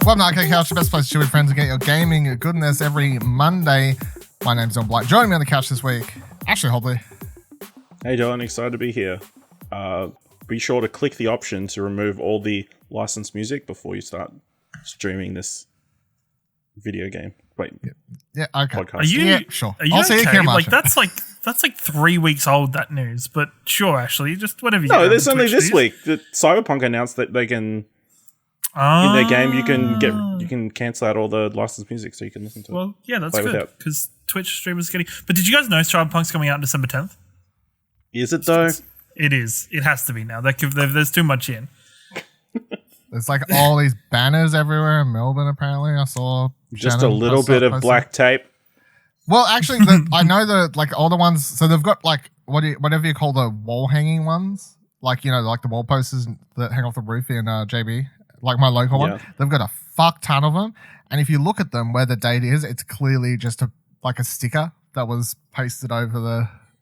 Welcome to Arcade Couch, the best place to chill with friends and get your gaming goodness every Monday. My name's John Black. Joining me on the couch this week, Ashley Hobley. Hey John, excited to be here. Be sure to click the option to remove all the licensed music before you start streaming this video game. Wait, yeah, okay. Podcast. Are you? Yeah, sure. Are you I'll see you, okay? Kieran. That's like 3 weeks old. That news, but sure, Ashley, just whatever you. No, there's only this week that Cyberpunk announced that they can. In their game, you can cancel out all the licensed music so you can listen to it. Well, yeah, that's good because Twitch streamers getting. But did you guys know Cyberpunk's coming out December 10th? Is it though? It is. It has to be now. There's too much in. There's like all these banners everywhere in Melbourne. Apparently, I saw just Shannon a little bit of black tape. Well, actually, I know all the ones. So they've got like whatever you call the wall hanging ones, like like the wall posters that hang off the roof in JB. Like my local one, they've got a fuck ton of them. And if you look at them where the date is, it's clearly just a sticker that was pasted over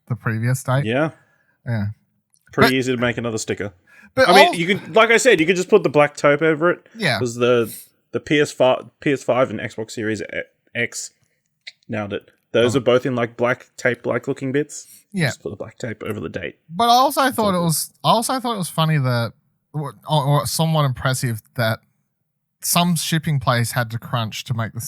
the previous date. Yeah. Pretty easy to make another sticker. But I mean, you can, like I said, you could just put the black tape over it. Yeah. Because the PS5 and Xbox Series X nailed it. Those are both in like black tape, like looking bits. Yeah. Just put the black tape over the date. But I also thought it was funny that. Or somewhat impressive that some shipping place had to crunch to make the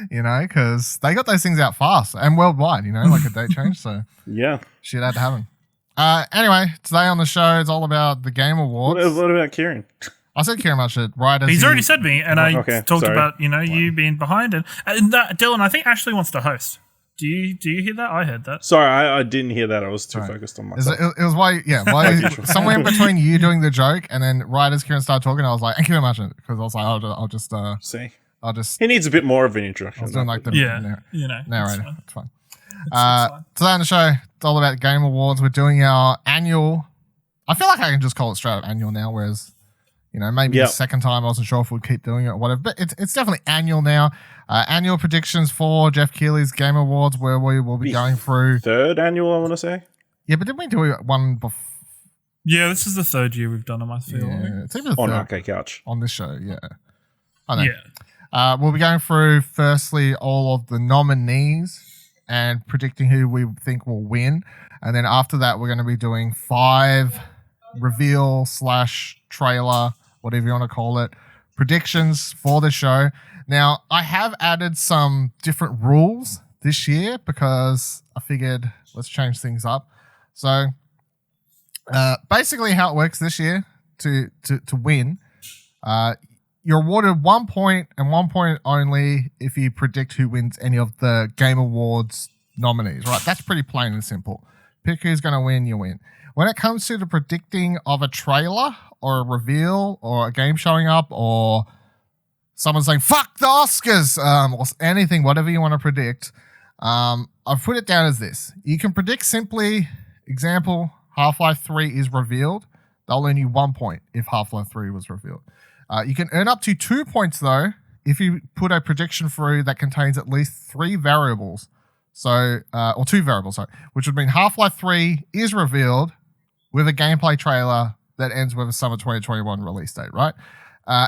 because they got those things out fast and worldwide, like a date change. So yeah, shit had to happen. Anyway, today on the show, it's all about the Game Awards. What about Ciaran? I said Ciaran much right as he's already said me, and I talked sorry. about you being behind it. And Dylan, I think Ashley wants to host. Do you hear that? I heard that. Sorry, I didn't hear that. I was too focused on myself. It was why somewhere in between you doing the joke and then right as Ciaran started talking, I was like, I can imagine it because I was like, I'll just. He needs a bit more of an introduction. I was doing like the narrator. It's fine. Today on the show, it's all about Game Awards. We're doing our annual. I feel like I can just call it straight up annual now, whereas maybe the second time I wasn't sure if we'd keep doing it or whatever, but it's definitely annual now. Annual predictions for Jeff Keighley's Game Awards, where we will be going through third annual. I want to say. Yeah, but didn't we do one before? Yeah, this is the third year we've done them. I feel it's even the on third Arcade Couch on this show. Yeah, I know. Yeah. We'll be going through firstly all of the nominees and predicting who we think will win, and then after that we're going to be doing 5 reveal / trailer, whatever you want to call it, predictions for the show. Now, I have added some different rules this year because I figured let's change things up. So, basically how it works this year to win, you're awarded 1 point and 1 point only if you predict who wins any of the Game Awards nominees, right? That's pretty plain and simple. Pick who's going to win, you win. When it comes to the predicting of a trailer or a reveal or a game showing up or someone saying, fuck the Oscars, or anything, whatever you want to predict, I've put it down as this. You can predict simply, example, Half-Life 3 is revealed. They'll earn you 1 point if Half-Life 3 was revealed. You can earn up to 2 points, though, if you put a prediction through that contains at least 3 variables. So, or 2 variables, sorry, which would mean Half-Life 3 is revealed with a gameplay trailer that ends with a summer 2021 release date, right?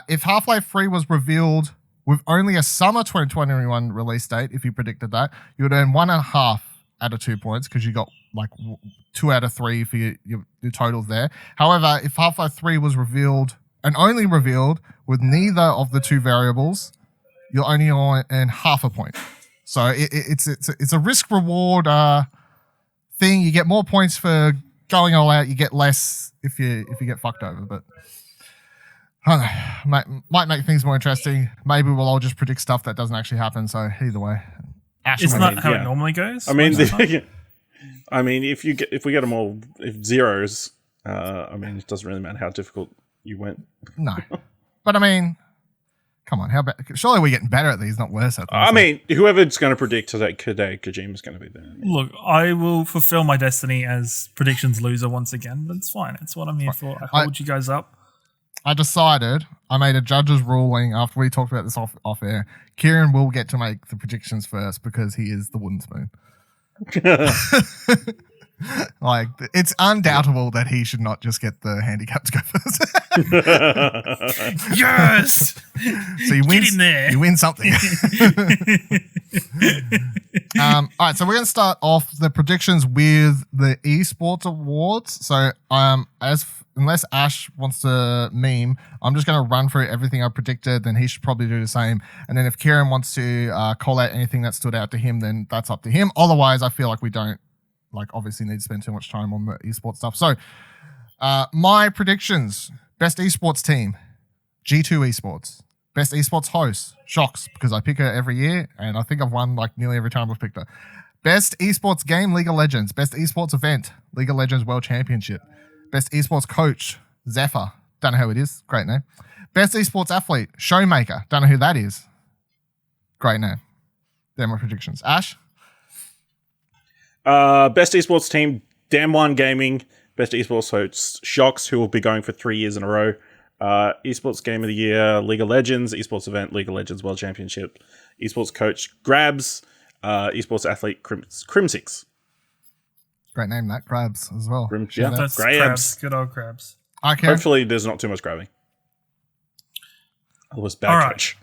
If Half-Life 3 was revealed with only a summer 2021 release date, if you predicted that, you would earn 1.5 out of 2 points because you got like 2 out of 3 for your totals there. However, if Half-Life 3 was revealed and only revealed with neither of the 2 variables, you'll only earn half a point. So it's a risk reward thing. You get more points for going all out. You get less if you get fucked over, but. I don't know, might make things more interesting. Maybe we'll all just predict stuff that doesn't actually happen. So either way, it's not how it normally goes. I mean, if we get them all zeros, it doesn't really matter how difficult you went. No, but I mean, come on, how bad? Surely we're getting better at these, not worse at them. Whoever's going to predict today, Kojima's going to be there. Look, I will fulfill my destiny as predictions loser once again. But it's fine. It's what I'm here for. I hold you guys up. I made a judge's ruling after we talked about this off air. Ciaran will get to make the predictions first because he is the wooden spoon. Like, it's undoubtable that he should not just get the handicap to go first. Yes. So you win, Get in there. You win something. All right, so we're going to start off the predictions with the Esports Awards. So unless Ash wants to meme, I'm just going to run through everything I predicted, then he should probably do the same. And then if Ciaran wants to call out anything that stood out to him, then that's up to him. Otherwise, I feel like we don't obviously need to spend too much time on the esports stuff. So my predictions: best esports team, G2 Esports. Best esports host, Shocks, because I pick her every year, and I think I've won nearly every time I've picked her. Best esports game, League of Legends. Best esports event, League of Legends World Championship. Best esports coach, Zephyr. Don't know who it is. Great name. Best esports athlete, Showmaker. Don't know who that is. Great name. They're my predictions. Ash? Best esports team, Damn One Gaming. Best esports host, Shocks, who will be going for 3 years in a row. Esports Game of the Year, League of Legends. Esports Event, League of Legends World Championship. Esports Coach, Grabs. Esports Athlete, Crimsix. Great name, that. Grabs as well. That's Grabs. Crabs. Good old Crabs. Okay. Hopefully there's not too much grabbing. I was bad All right. coach.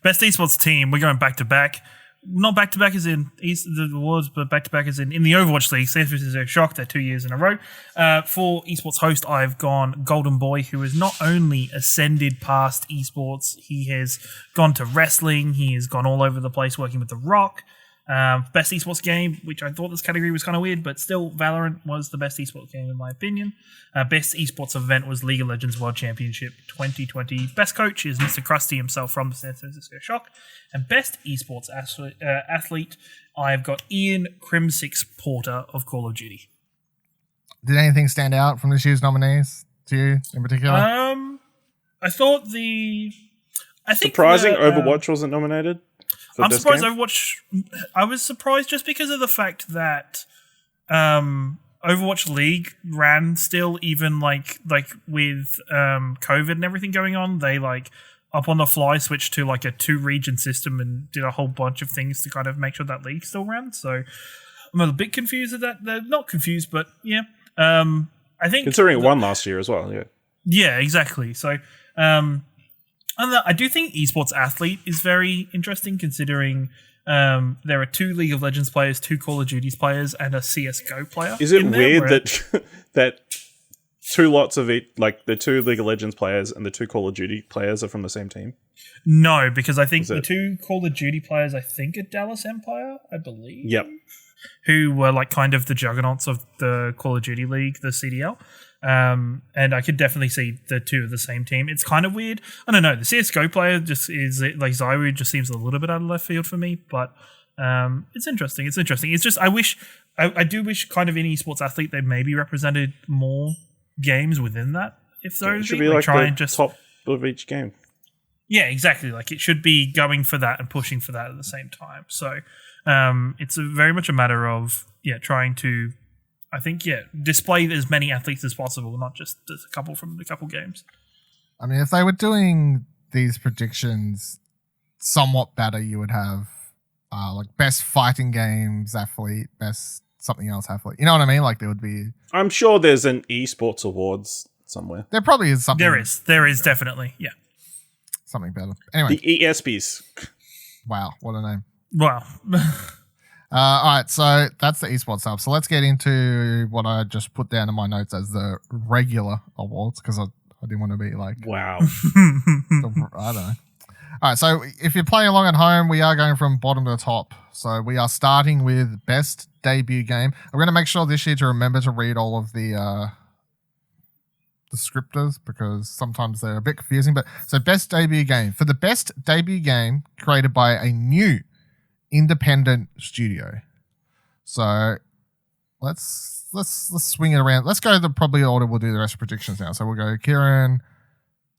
Best esports team. We're going back to back. Not back to back as in the awards, but back to back as in the Overwatch League. San Francisco Shock. They're 2 years in a row. For esports host, I've gone Golden Boy, who has not only ascended past esports, he has gone to wrestling. He has gone all over the place working with The Rock. Best esports game, which I thought this category was kind of weird, but still Valorant was the best esports game in my opinion. Best esports event was League of Legends World Championship 2020. Best coach is Mr. Krusty himself from the San Francisco Shock. And best esports athlete, I've got Ian Crimsix Porter of Call of Duty. Did anything stand out from this year's nominees to you in particular? I thought Surprising Overwatch wasn't nominated. I'm surprised game? Overwatch. I was surprised just because of the fact that Overwatch League ran still, even like with COVID and everything going on. They up on the fly switched to a 2-region system and did a whole bunch of things to kind of make sure that league still ran. So I'm a bit confused at that. They're not confused, but yeah. I think considering it won last year as well. Yeah. Yeah, exactly. So. And I do think esports athlete is very interesting, considering there are 2 League of Legends players, 2 Call of Duty players, and a CS:GO player. Is it weird that 2 lots of it, the 2 League of Legends players and the 2 Call of Duty players are from the same team? No, because I think the 2 Call of Duty players, I think, are Dallas Empire, I believe. Yep. Who were kind of the juggernauts of the Call of Duty League, the CDL. And I could definitely see the 2 of the same team. It's kind of weird. I don't know. The CSGO player just is Zyru just seems a little bit out of left field for me, but it's interesting. It's just I do wish kind of in esports athlete they maybe represented more games within that. If those it should be try and just top of each game. Yeah, exactly. It should be going for that and pushing for that at the same time. So it's very much a matter of trying to. I think, display as many athletes as possible, not just a couple from the couple games. I mean, if they were doing these predictions somewhat better, you would have best fighting games athlete, best something else athlete. You know what I mean? There would be... I'm sure there's an Esports Awards somewhere. There probably is something. There is definitely, yeah. Something better. Anyway. The ESPs. Wow, what a name. Wow. All right, so that's the esports stuff. So let's get into what I just put down in my notes as the regular awards, because I didn't want to be wow. I don't know. All right, so if you're playing along at home, we are going from bottom to top. So we are starting with best debut game. I'm going to make sure this year to remember to read all of the descriptors, because sometimes they're a bit confusing. But so best debut game. For the best debut game created by a new independent studio. So let's swing it around. Let's go the probably order. We'll do the rest of predictions now. So we'll go Ciaran,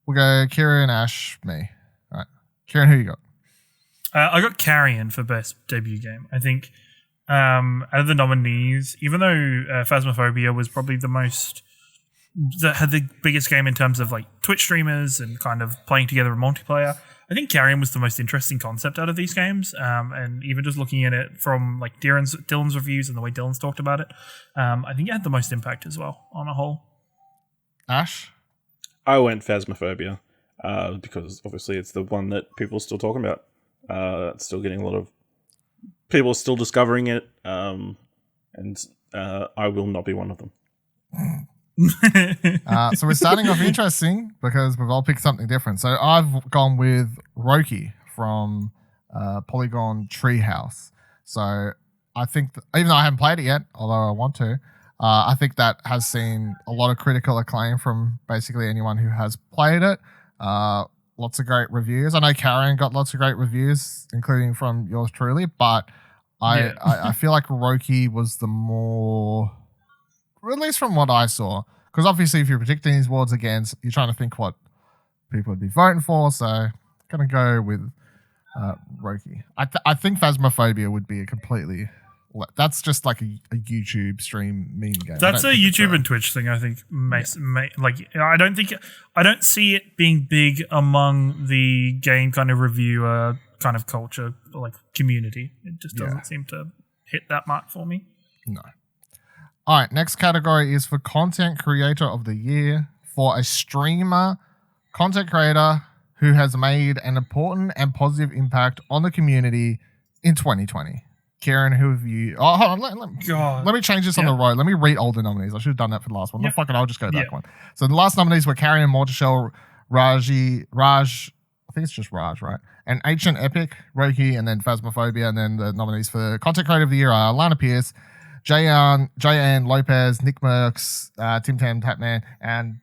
Ash, me. All right, Ciaran, who you got? I got Carrion for best debut game. I think out of the nominees, even though Phasmophobia was probably the most that had the biggest game in terms of like Twitch streamers and kind of playing together in multiplayer. I think Carrion was the most interesting concept out of these games, and even just looking at it from like Dylan's reviews and the way Dylan's talked about it, I think it had the most impact as well on a whole. Ash? I went Phasmophobia because obviously it's the one that people are still talking about. It's still getting a lot of people are still discovering it, and I will not be one of them. So we're starting off interesting because we've all picked something different. So I've gone with Roki from Polygon Treehouse. So I think even though I haven't played it yet, although I want to, I think that has seen a lot of critical acclaim from basically anyone who has played it. Lots of great reviews. I know Karen got lots of great reviews, including from yours truly, but I feel like Roki was the more, at least from what I saw, because obviously if you're predicting these awards again, you're trying to think what people would be voting for, so I'm going to go with Roki. I think Phasmophobia would be a completely... That's just like a YouTube stream meme game. That's a YouTube and Twitch thing, I think. Like, I don't see it being big among the game kind of reviewer kind of culture, like community. It just doesn't seem to hit that mark for me. No. All right, next category is for Content Creator of the Year, for a streamer, content creator who has made an important and positive impact on the community in 2020. Ciaran, who have you... Oh, hold on. Let me change this on the road. Let me read all the nominees. I should have done that for the last one. No, fuck it. I'll just go back one. So the last nominees were Carrion, Mortashell, Raj, I think it's just Raj, right? And Ancient Epic, Roki, and then Phasmophobia. And then the nominees for Content Creator of the Year are Lana Pierce, Jayan Lopez, Nick Merckx, Tim Tam Tapman, and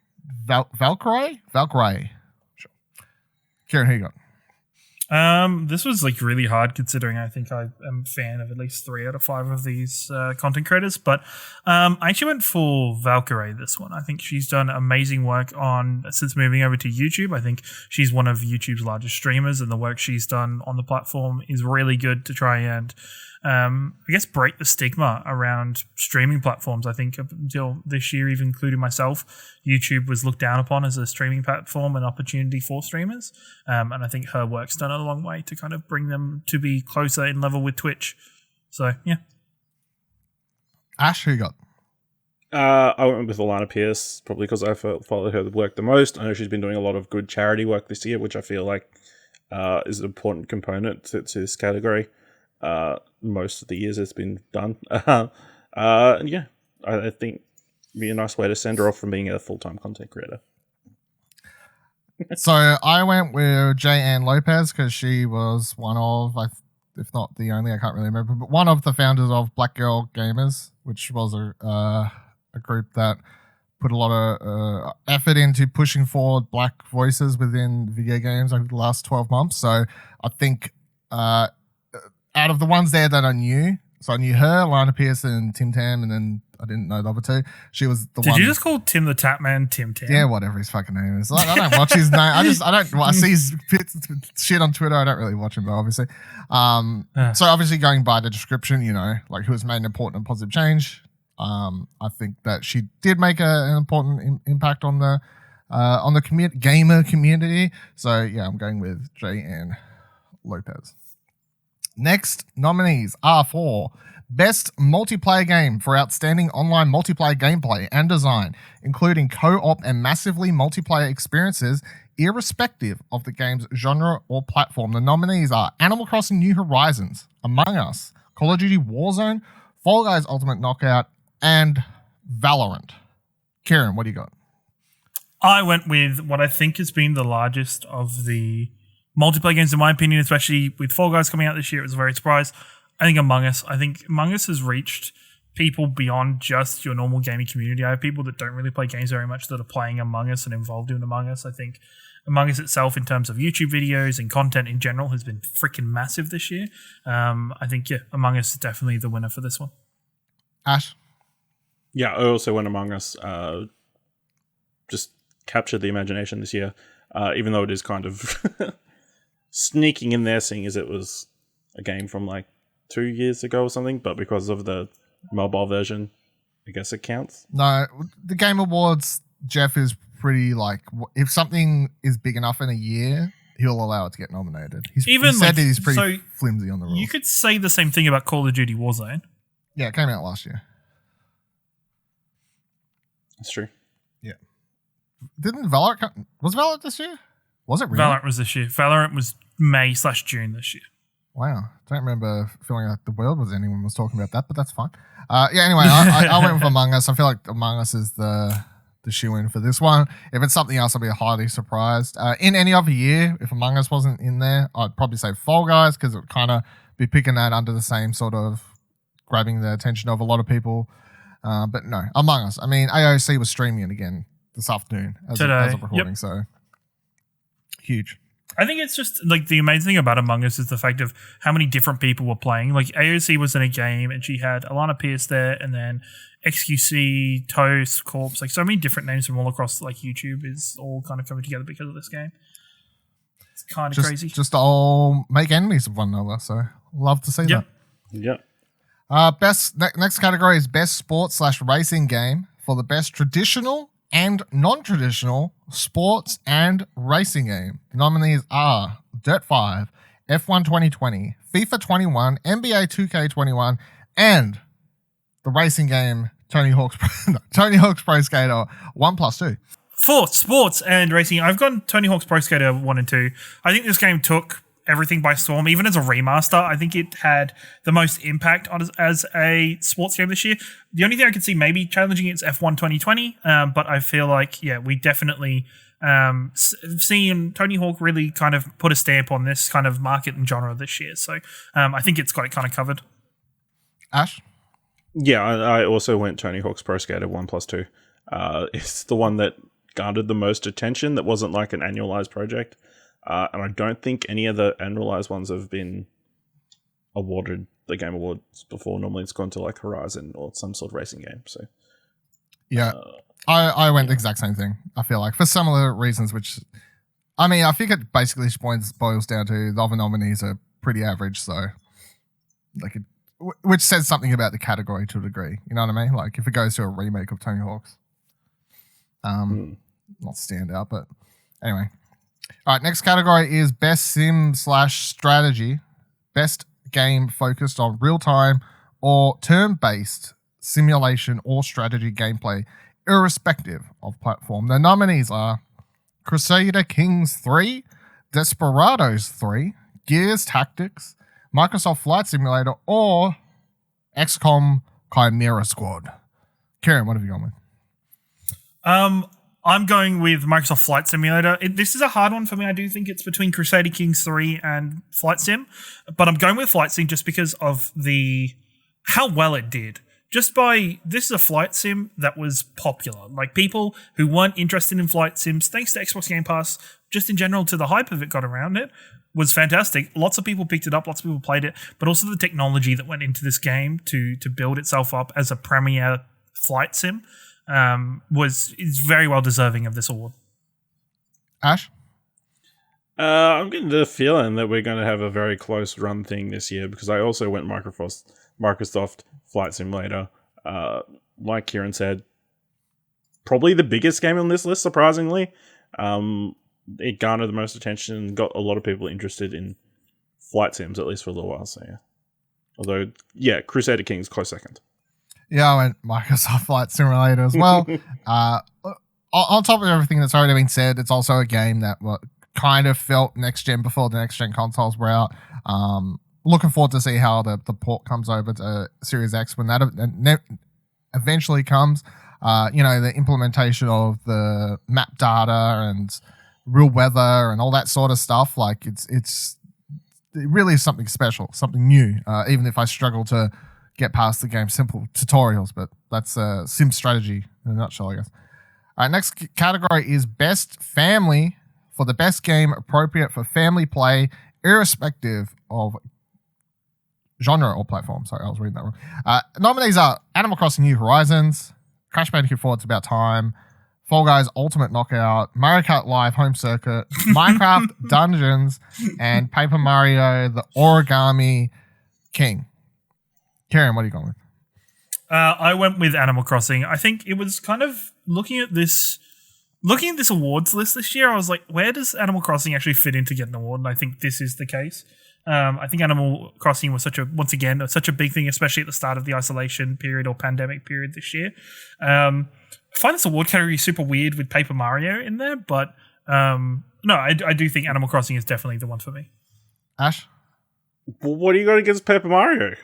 Valkyrie? Sure. Ciaran, who you got? This was like really hard considering I think I am a fan of at least 3 out of 5 of these content creators, but I actually went for Valkyrie this one. I think she's done amazing work since moving over to YouTube. I think she's one of YouTube's largest streamers, and the work she's done on the platform is really good to try and I guess break the stigma around streaming platforms. I think up until this year, even including myself, YouTube was looked down upon as a streaming platform and opportunity for streamers. And I think her work's done a long way to kind of bring them to be closer in level with Twitch. So, yeah. Ash, who you got? I went with Alana Pierce, probably because I followed her work the most. I know she's been doing a lot of good charity work this year, which I feel like is an important component to this category. Most of the years it's been done. I think it'd be a nice way to send her off from being a full-time content creator. So I went with Jayan Lopez because she was one of, if not the only, I can't really remember, but one of the founders of Black Girl Gamers, which was a group that put a lot of effort into pushing forward black voices within video games over the last 12 months. So I think out of the ones there that I knew, so I knew her, Lana Pierce, and Tim Tam, and then I didn't know the other two. She was the one. Did you just call Tim the Tapman Tim Tam? Yeah, whatever his fucking name is. I don't watch his name. I see his shit on Twitter. I don't really watch him, though, obviously. So obviously going by the description, like who has made an important and positive change. I think that she did make an important impact on the gamer community. So yeah, I'm going with Jayan Lopez. Next nominees are for Best Multiplayer Game for Outstanding Online Multiplayer Gameplay and Design, including co-op and massively multiplayer experiences, irrespective of the game's genre or platform. The nominees are Animal Crossing New Horizons, Among Us, Call of Duty Warzone, Fall Guys Ultimate Knockout, and Valorant. Ciaran, what do you got? I went with what I think has been the largest of the multiplayer games, in my opinion, especially with Fall Guys coming out this year. It was a very surprise. I think Among Us has reached people beyond just your normal gaming community. I have people that don't really play games very much that are playing Among Us and involved in Among Us. I think Among Us itself, in terms of YouTube videos and content in general, has been freaking massive this year. I think, Among Us is definitely the winner for this one. Ash? Yeah, I also went Among Us. Just captured the imagination this year, even though it is kind of sneaking in there, seeing as it was a game from like 2 years ago or something, but because of the mobile version, I guess it counts. No, the Game Awards, Jeff is pretty like, if something is big enough in a year, he'll allow it to get nominated. He said that he's pretty flimsy on the rules. You could say the same thing about Call of Duty Warzone. Yeah, it came out last year. That's true. Yeah. Didn't Valorant come? Was Valorant this year? Was it really? Valorant was this year. Valorant was May/June this year. Wow. Don't remember feeling like the world was anyone was talking about that, but that's fine. Yeah, anyway, I went with Among Us. I feel like Among Us is the shoe-in for this one. If it's something else, I'll be highly surprised. In any other year, if Among Us wasn't in there, I'd probably say Fall Guys because it would kind of be picking that under the same sort of grabbing the attention of a lot of people. But no, Among Us. I mean, AOC was streaming it again this afternoon as of recording, so huge. I think it's just like the amazing thing about Among Us is the fact of how many different people were playing. Like AOC was in a game and she had Alana Pierce there, and then XQC, Toast, Corpse, like so many different names from all across like YouTube is all kind of coming together because of this game. It's kind of crazy. Just all make enemies of one another. So love to see that. Yeah. Next category is best sports/racing game for the best traditional and non-traditional sports and racing game. The nominees are Dirt 5, F1 2020, FIFA 21, NBA 2K21, and the racing game Tony Hawk's Pro Skater 1+2. For sports and racing, I've gone Tony Hawk's Pro Skater 1 and 2. I think this game took everything by storm. Even as a remaster, I think it had the most impact on as a sports game this year. The only thing I could see maybe challenging it is F1 2020, but I feel like, we definitely seeing Tony Hawk really kind of put a stamp on this kind of market and genre this year. So I think it's got it kind of covered. Ash? Yeah, I also went Tony Hawk's Pro Skater 1+2. It's the one that garnered the most attention that wasn't like an annualized project. And I don't think any of the annualized ones have been awarded the Game Awards before. Normally it's gone to like Horizon or some sort of racing game. So yeah, I went the exact same thing. I feel like for similar reasons, which I mean, I think it basically boils down to the other nominees are pretty average. So like, which says something about the category to a degree. You know what I mean? Like if it goes to a remake of Tony Hawk's, not stand out, but anyway. All right, next category is best sim/strategy, best game focused on real-time or turn-based simulation or strategy gameplay, irrespective of platform. The nominees are Crusader Kings 3, Desperados 3, Gears Tactics, Microsoft Flight Simulator, or XCOM Chimera Squad. Ciaran, what have you gone with? I'm going with Microsoft Flight Simulator. This is a hard one for me. I do think it's between Crusader Kings 3 and Flight Sim, but I'm going with Flight Sim just because of how well it did. This is a flight sim that was popular. Like people who weren't interested in flight sims, thanks to Xbox Game Pass, just in general to the hype of it got around it, was fantastic. Lots of people picked it up, lots of people played it, but also the technology that went into this game to build itself up as a premier flight sim is very well deserving of this award. Ash? I'm getting the feeling that we're going to have a very close run thing this year because I also went Microsoft Flight Simulator. Like Ciaran said, probably the biggest game on this list, surprisingly. It garnered the most attention and got a lot of people interested in flight sims, at least for a little while. So, yeah. Although, Crusader Kings close second. Yeah, I went Microsoft Flight Simulator as well. On top of everything that's already been said, it's also a game that kind of felt next gen before the next gen consoles were out. Looking forward to see how the port comes over to Series X when that eventually comes. The implementation of the map data and real weather and all that sort of stuff. Like it really is something special, something new. Even if I struggle to get past the game's simple tutorials, but that's sim strategy in a nutshell, I guess. All right, next category is best family for the best game appropriate for family play, irrespective of genre or platform. Sorry, I was reading that wrong. Nominees are Animal Crossing New Horizons, Crash Bandicoot 4 It's About Time, Fall Guys Ultimate Knockout, Mario Kart Live Home Circuit, Minecraft Dungeons, and Paper Mario The Origami King. Ciaran, what are you going with? I went with Animal Crossing. I think it was kind of looking at this looking at this awards list this year, I was like, where does Animal Crossing actually fit in to get an award? And I think this is the case. I think Animal Crossing was such a big thing, especially at the start of the isolation period or pandemic period this year. I find this award category super weird with Paper Mario in there, but no, I do think Animal Crossing is definitely the one for me. Ash? Well, what do you got against Paper Mario?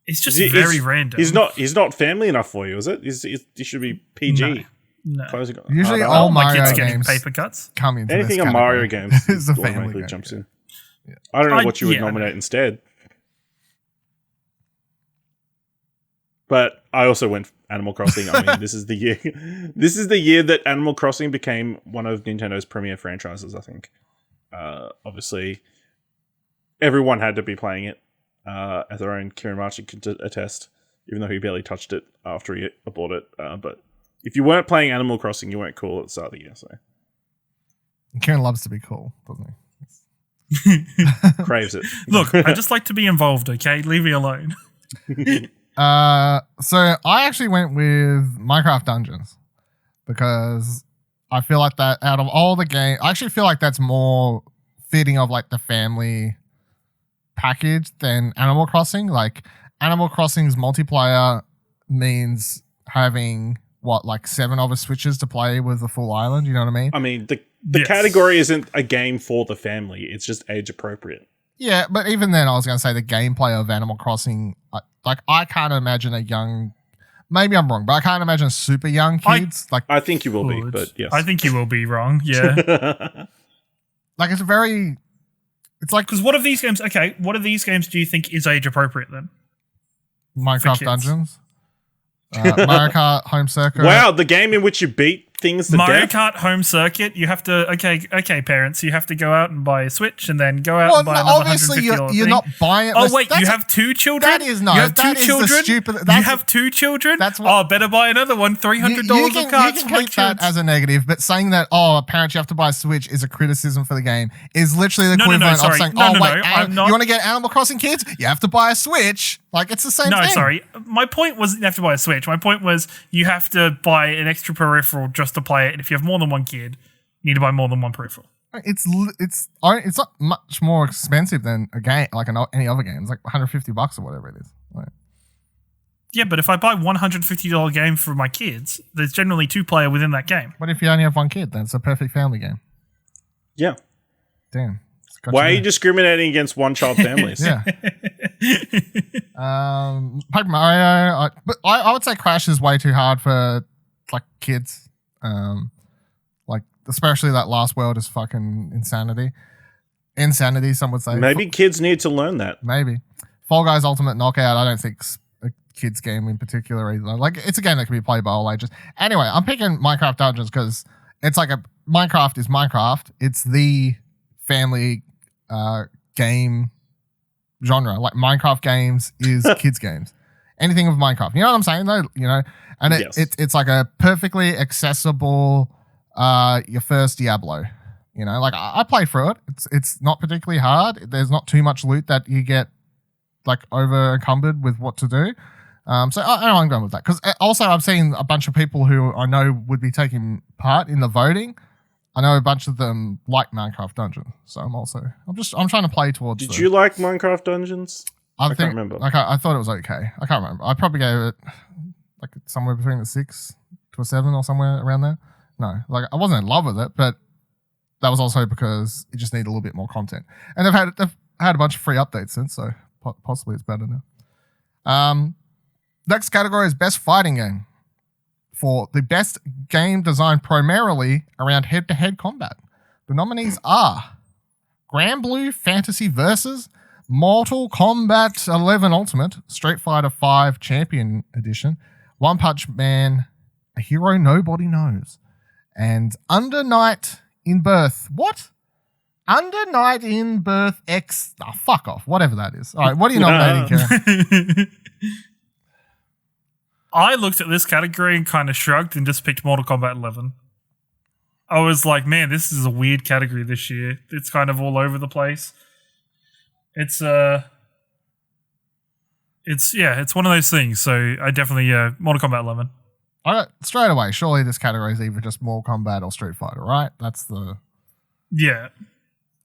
It's just very random. He's not family enough for you, is it? He should be PG. No. Usually all all my Mario kids getting games paper cuts. come into anything this on Mario games is a family automatically game. jumps in. Yeah. I don't know what you would nominate instead. But I also went Animal Crossing. I mean, this is the year. This is the year that Animal Crossing became one of Nintendo's premier franchises. I think. Obviously, everyone had to be playing it. As our own Ciaran Henriques could attest, even though he barely touched it after he bought it. But if you weren't playing Animal Crossing, you weren't cool at the start of the year. So Ciaran loves to be cool, doesn't he? Craves it. Look, I just like to be involved. Okay, leave me alone. So I actually went with Minecraft Dungeons because I feel like that out of all the games, I actually feel like that's more fitting of like the family package than Animal Crossing. Like Animal Crossing's multiplayer means having like 7 other switches to play with the full island. You know what I mean? I mean, the category isn't a game for the family. It's just age appropriate. Yeah, but even then, I was going to say the gameplay of Animal Crossing, like I can't imagine a young, maybe I'm wrong, but I can't imagine super young kids. I think you will be, but yes. I think you will be wrong, yeah. Like it's like, because what of these games do you think is age appropriate then? Minecraft Dungeons, Mario Kart Home Circuit. Wow, the game in which you beat things to Mario death? Kart Home Circuit, you have to, okay, parents, you have to go out and buy a Switch and then go out and buy another obviously $150 you're thing. not buying it. Oh wait, you have 2 children? That is no. You have that 2 is children? the stupid. You have 2 children? That's what, better buy another one. $300 you of cards can for my keep that kids. as a negative, but saying that parents you have to buy a Switch is a criticism for the game is literally the equivalent of saying you want to get Animal Crossing kids, you have to buy a Switch. Like it's the same thing. No, sorry. My point wasn't you have to buy a Switch. My point was you have to buy an extra peripheral just to play it. And if you have more than one kid, you need to buy more than one peripheral. It's not much more expensive than a game like any other game. It's like $150 or whatever it is. Like, yeah, but if I buy $150 game for my kids, there's generally 2 player within that game. What if you only have one kid? Then it's a perfect family game. Yeah. Damn. Why are you discriminating against one-child families? Yeah. Paper Mario, but I would say Crash is way too hard for like kids. Like especially that last world is fucking insanity. Insanity, some would say. Maybe kids need to learn that. Maybe. Fall Guys Ultimate Knockout, I don't think's a kids game in particular either. Like it's a game that can be played by all ages. Anyway, I'm picking Minecraft Dungeons because it's like Minecraft is Minecraft. It's the family game genre. Like Minecraft games is kids games. Anything with Minecraft. You know what I'm saying though? You know? And it's like a perfectly accessible your first Diablo. You know, like I play through it. It's not particularly hard. There's not too much loot that you get like over encumbered with what to do. So I'm going with that. Because also I've seen a bunch of people who I know would be taking part in the voting. I know a bunch of them like Minecraft Dungeons, so I'm trying to play towards. Did you like Minecraft Dungeons? I can't remember. Like I thought it was okay. I can't remember. I probably gave it like somewhere between a 6 to a 7 or somewhere around there. No, like I wasn't in love with it, but that was also because it just needed a little bit more content. And they've had a bunch of free updates since, so possibly it's better now. Next category is best fighting game. For the best game designed primarily around head-to-head combat. The nominees are Granblue Fantasy Versus, Mortal Kombat 11 Ultimate, Street Fighter V Champion Edition, One Punch Man, A Hero Nobody Knows, and Under Night in Birth. What? Under Night in Birth X. Oh, fuck off. Whatever that is. All right, what are you nominating, Ciaran? I looked at this category and kind of shrugged and just picked Mortal Kombat 11. I was like, man, this is a weird category this year. It's kind of all over the place. It's one of those things. So I definitely, Mortal Kombat 11. Straight away, surely this category is either just Mortal Kombat or Street Fighter, right? That's the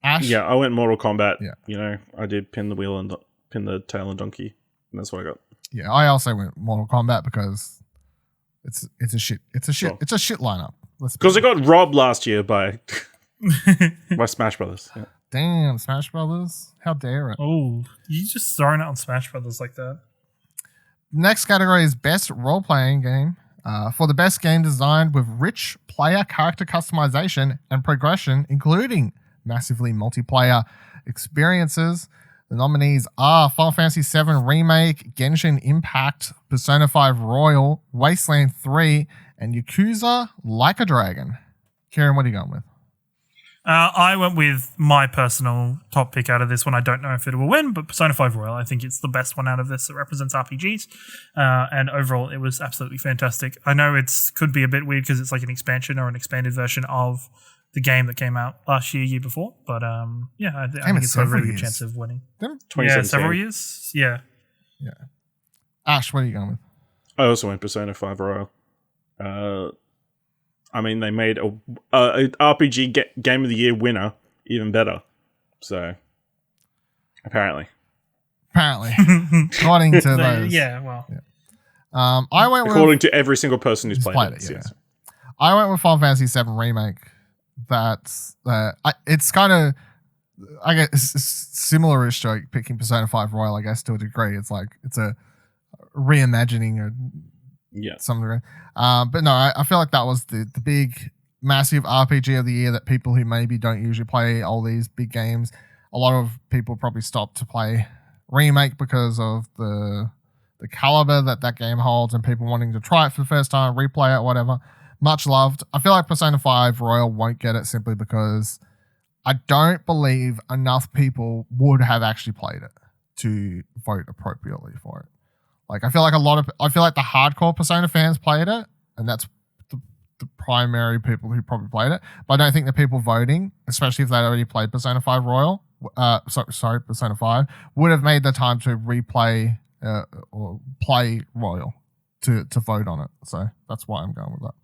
Ash. Yeah, I went Mortal Kombat. Yeah. You know, I did pin the wheel and pin the tail and donkey, and that's what I got. Yeah, I also went Mortal Kombat because it's a shit lineup. Because it got robbed last year by Smash Brothers. Yeah. Damn, Smash Brothers! How dare it? Oh, you just throwing it on Smash Brothers like that. Next category is Best Role-Playing Game. For the best game designed with rich player character customization and progression, including massively multiplayer experiences, the nominees are Final Fantasy VII Remake, Genshin Impact, Persona 5 Royal, Wasteland 3, and Yakuza Like a Dragon. Ciaran, what are you going with? I went with my personal top pick out of this one. I don't know if it will win, but Persona 5 Royal, I think it's the best one out of this that represents RPGs. And overall, it was absolutely fantastic. I know it could be a bit weird because it's like an expansion or an expanded version of the game that came out last year before. But I think it's a really good chance of winning. Yeah, several years. Yeah. Ash, what are you going with? I also went Persona 5 Royal. I mean, they made a RPG Game of the Year winner even better. So, apparently. According to those. Yeah, well. Yeah. I went according to every single person who's played it. Yeah. I went with Final Fantasy VII Remake. That's it's kind of, I guess, similar-ish to picking Persona 5 Royal, I guess, to a degree. It's like, it's a reimagining of some degree. But no, I feel like that was the big, massive RPG of the year that people who maybe don't usually play all these big games, a lot of people probably stopped to play Remake because of the caliber that game holds and people wanting to try it for the first time, replay it, whatever. Much loved. I feel like Persona 5 Royal won't get it simply because I don't believe enough people would have actually played it to vote appropriately for it. Like, I feel like the hardcore Persona fans played it, and that's the primary people who probably played it. But I don't think the people voting, especially if they'd already played Persona 5 Royal, Persona 5, would have made the time to replay or play Royal to vote on it. So that's why I'm going with that.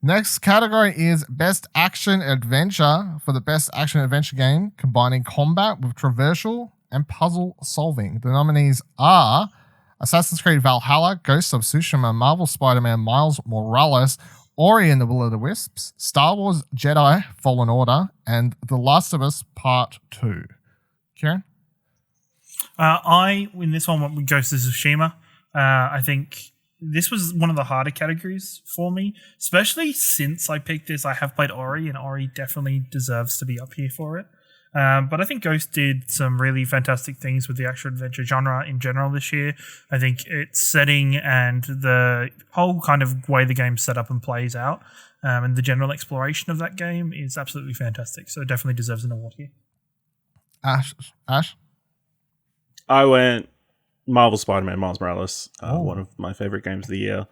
Next category is Best Action Adventure. For the Best Action Adventure game, combining combat with traversal and puzzle solving. The nominees are Assassin's Creed Valhalla, Ghost of Tsushima, Marvel Spider-Man Miles Morales, Ori and the Will of the Wisps, Star Wars Jedi Fallen Order, and The Last of Us Part 2. Ciaran? In this one went with Ghost of Tsushima. I think this was one of the harder categories for me, especially since I picked this. I have played Ori, and Ori definitely deserves to be up here for it. But I think Ghost did some really fantastic things with the action-adventure genre in general this year. I think its setting and the whole kind of way the game's set up and plays out and the general exploration of that game is absolutely fantastic. So it definitely deserves an award here. Ash? I went Marvel Spider-Man Miles Morales, one of my favorite games of the year.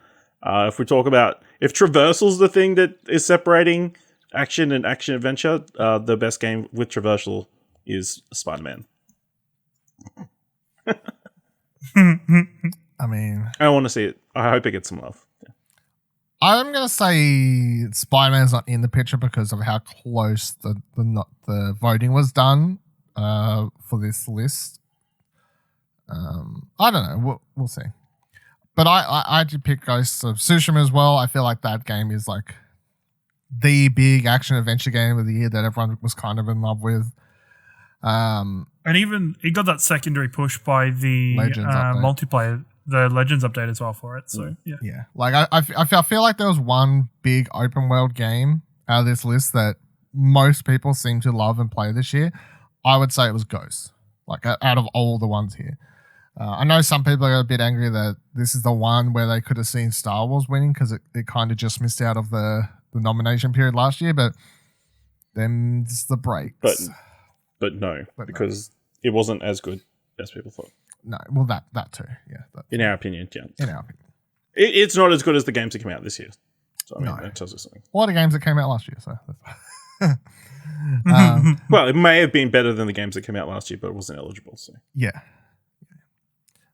If we talk about, if traversal's the thing that is separating action and action-adventure, the best game with traversal is Spider-Man. I mean, I want to see it. I hope it gets some love. Yeah. I'm going to say Spider-Man's not in the picture because of how close the voting was done for this list. I don't know. We'll see. But I did pick Ghost of Tsushima as well. I feel like that game is like the big action-adventure game of the year that everyone was kind of in love with. And even it got that secondary push by the multiplayer, the Legends update as well for it. So yeah. Like I feel like there was one big open world game out of this list that most people seem to love and play this year. I would say it was Ghost. Like out of all the ones here, I know some people are a bit angry that this is the one where they could have seen Star Wars winning because it kind of just missed out of the nomination period last year. But them's the breaks. But no, because it wasn't as good as people thought. No, well, that too. Yeah. In our opinion, yeah. In our opinion. It's not as good as the games that came out this year. So, I mean, that tells us something. A lot of games that came out last year, so. Well, it may have been better than the games that came out last year, but it wasn't eligible. So. Yeah.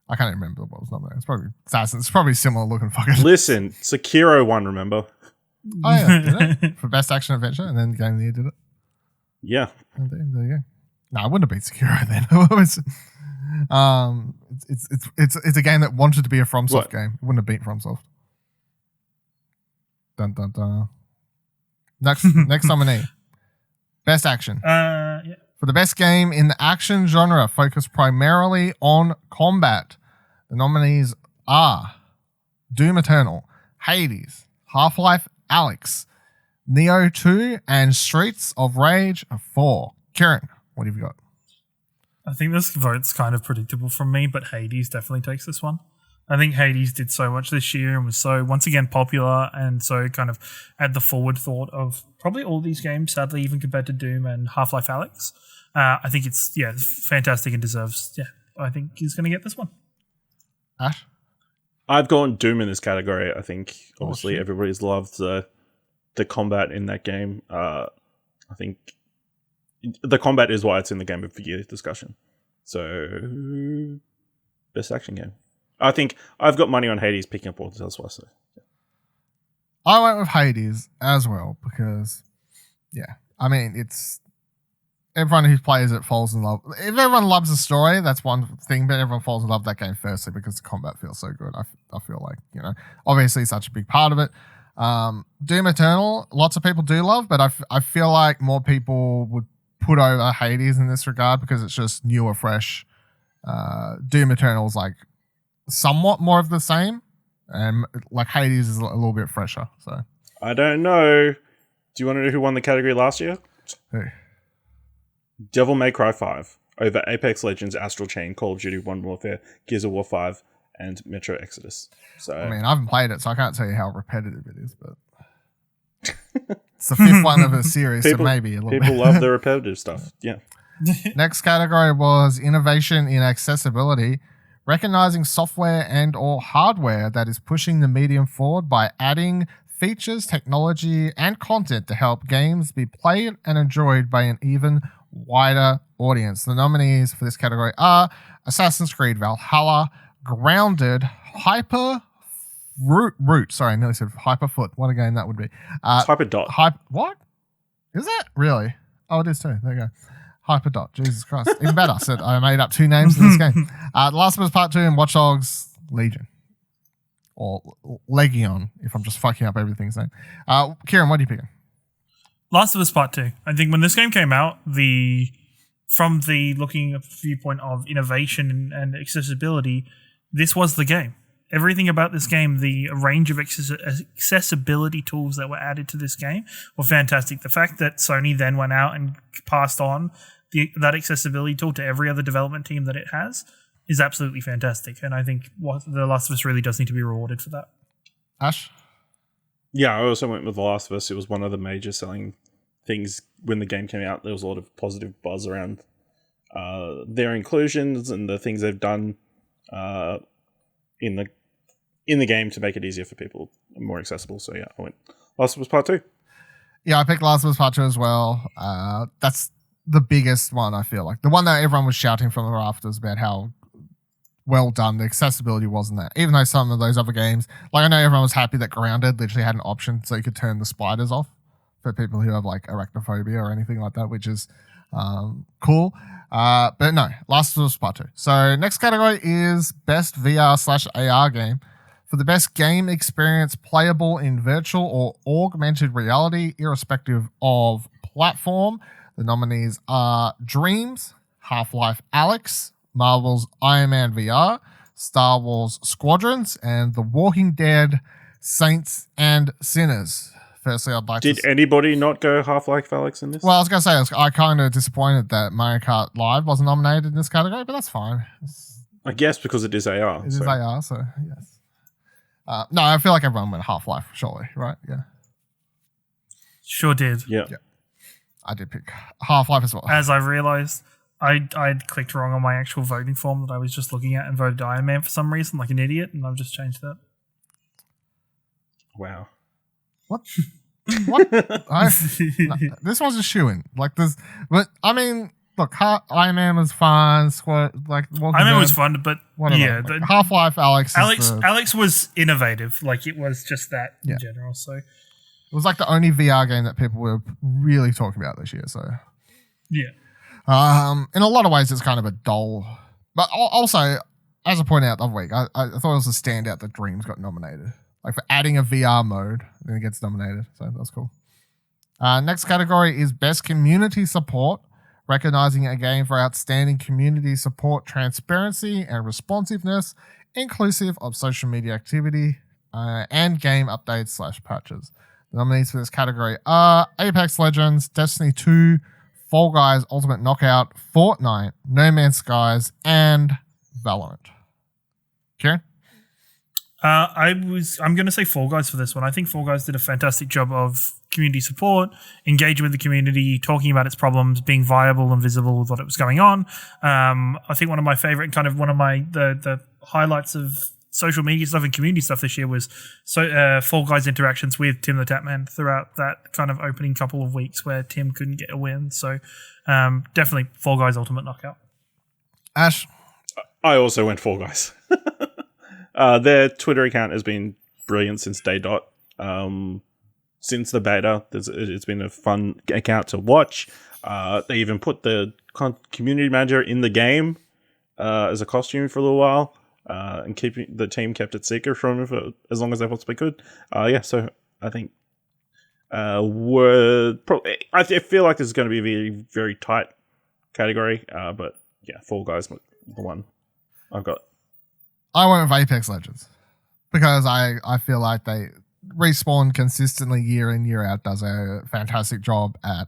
I can't even remember what was nominated. It's probably Assassin. It's probably similar looking fucking. Listen, Sekiro won, remember? Oh yeah, did it? For best action adventure, and then Game of the Year did it. Yeah. Oh, there you go. No, I wouldn't have beat Sekiro then. It was, it's a game that wanted to be a FromSoft game. It wouldn't have beat FromSoft. Dun dun dun. Next nominee, best action. Yeah. For the best game in the action genre, focused primarily on combat, the nominees are Doom Eternal, Hades, Half-Life Alyx, Neo 2, and Streets of Rage 4. Ciaran, what have you got? I think this vote's kind of predictable from me, but Hades definitely takes this one. I think Hades did so much this year and was so, once again, popular and so kind of at the forward thought of probably all these games, sadly, even compared to Doom and Half-Life Alyx. I think it's, fantastic and deserves, I think he's going to get this one. Ash? I've gone Doom in this category. I think, obviously, everybody's loved the combat in that game. I think the combat is why it's in the Game of the Year discussion. So, best action game. I think I've got money on Hades picking up all the elsewhere. So. I went with Hades as well because, I mean, it's everyone who plays it falls in love. If everyone loves the story, that's one thing, but everyone falls in love with that game firstly because the combat feels so good. I feel like, obviously such a big part of it. Doom Eternal, lots of people do love, but I feel like more people would put over Hades in this regard because it's just new or fresh. Doom Eternal is like somewhat more of the same, and like Hades is a little bit fresher. So I don't know. Do you want to know who won the category last year? Who? Devil May Cry 5 over Apex Legends, Astral Chain, Call of Duty, Modern Warfare, Gears of War 5, and Metro Exodus. So I mean, I haven't played it, so I can't tell you how repetitive it is, but it's the fifth one of a series, so maybe a little bit. People love the repetitive stuff. Yeah. Next category was innovation in accessibility, recognizing software and or hardware that is pushing the medium forward by adding features, technology, and content to help games be played and enjoyed by an even wider audience. The nominees for this category are Assassin's Creed Valhalla, Grounded, Root. Sorry, I nearly said Hyperfoot. What a game that would be. Hyperdot. What? Is it? Really? Oh, it is too. There you go. Hyperdot. Jesus Christ. Even better. Said I made up two names in this game. The Last of Us Part 2 and Watch Dogs Legion. Or Legion, if I'm just fucking up everything's name. Ciaran, what are you picking? Last of Us Part 2. I think when this game came out, from the looking viewpoint of innovation and accessibility, this was the game. Everything about this game, the range of accessibility tools that were added to this game were fantastic. The fact that Sony then went out and passed on that accessibility tool to every other development team that it has is absolutely fantastic. And I think The Last of Us really does need to be rewarded for that. Ash? Yeah, I also went with The Last of Us. It was one of the major selling things when the game came out. There was a lot of positive buzz around their inclusions and the things they've done in the game to make it easier for people, more accessible. So yeah, I went Last of Us Part 2. Yeah, I picked Last of Us Part 2 as well. That's the biggest one, I feel like. The one that everyone was shouting from the rafters about how well done the accessibility wasn't there. Even though some of those other games, like I know everyone was happy that Grounded literally had an option so you could turn the spiders off for people who have like arachnophobia or anything like that, which is cool. But no, Last of Us Part 2. So next category is Best VR/AR Game. For the best game experience playable in virtual or augmented reality, irrespective of platform, the nominees are Dreams, Half-Life Alyx, Marvel's Iron Man VR, Star Wars Squadrons, and The Walking Dead Saints and Sinners. Firstly, I'd like Did anybody not go Half-Life Alyx in this? Well, I was going to say, I kind of disappointed that Mario Kart Live wasn't nominated in this category, but that's fine. I guess because it is AR. It is AR, so yes. No, I feel like everyone went Half-Life, surely, right? Yeah. Sure did. Yeah. I did pick Half-Life as well. As I realized, I'd clicked wrong on my actual voting form that I was just looking at and voted Iron Man for some reason, like an idiot, and I've just changed that. Wow. What? This was a shoo-in. Like this, but I mean, look, Iron Man was fun. Iron Man was fun, but whatever. yeah, Like, Half-Life Alex. Alex was innovative. Like it was just that in general. So it was like the only VR game that people were really talking about this year. So yeah, in a lot of ways, it's kind of a dull. But also, as I pointed out the other week, I thought it was a standout that Dreams got nominated. Like for adding a VR mode, then it gets nominated. So that's cool. Next category is Best Community Support, recognizing a game for outstanding community support, transparency, and responsiveness, inclusive of social media activity and game updates / patches. The nominees for this category are Apex Legends, Destiny 2, Fall Guys Ultimate Knockout, Fortnite, No Man's Skies, and Valorant. Ciaran? I'm going to say Fall Guys for this one. I think Fall Guys did a fantastic job of community support, engaging with the community, talking about its problems, being viable and visible with what it was going on. I think one of my favorite, the highlights of social media stuff and community stuff this year was Fall Guys interactions with Tim the Tapman throughout that kind of opening couple of weeks where Tim couldn't get a win. So definitely Fall Guys Ultimate Knockout. Ash? I also went Fall Guys. Their Twitter account has been brilliant since day dot. Since the beta, it's been a fun account to watch. They even put the community manager in the game as a costume for a little while, and the team kept it secret from him for as long as they possibly could. So I think I feel like this is going to be a very, very tight category, but yeah, Fall Guys the one I've got. I went with Apex Legends because I feel like they Respawn consistently year in year out does a fantastic job at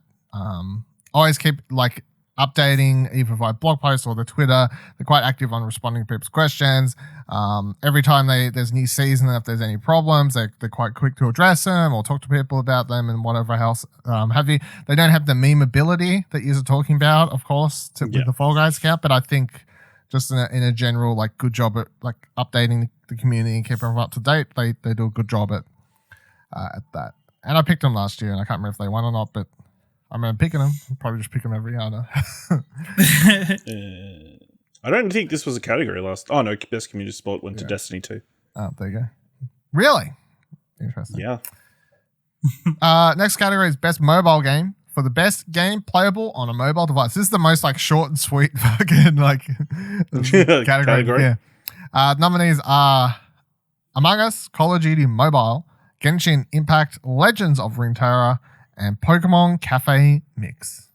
always keep like updating either via blog posts or the Twitter. They're quite active on responding to people's questions. Every time there's a new season, if there's any problems, they're quite quick to address them or talk to people about them and whatever else have you. They don't have the meme ability that you're talking about, of course, with the Fall Guys account, but I think just in a general like good job at like updating the community and keeping them up to date. They do a good job at that. And I picked them last year, and I can't remember if they won or not, but I remember picking them. I'll probably just pick them every year now. I don't think this was a category last. Oh no, Best Community Support went to Destiny 2. Oh, there you go. Really? Interesting. Yeah. Next category is Best Mobile Game. For the best game playable on a mobile device. This is the most like short and sweet fucking like category. Yeah. Nominees are Among Us, Call of Duty Mobile, Genshin Impact, Legends of Runeterra, and Pokemon Cafe Mix.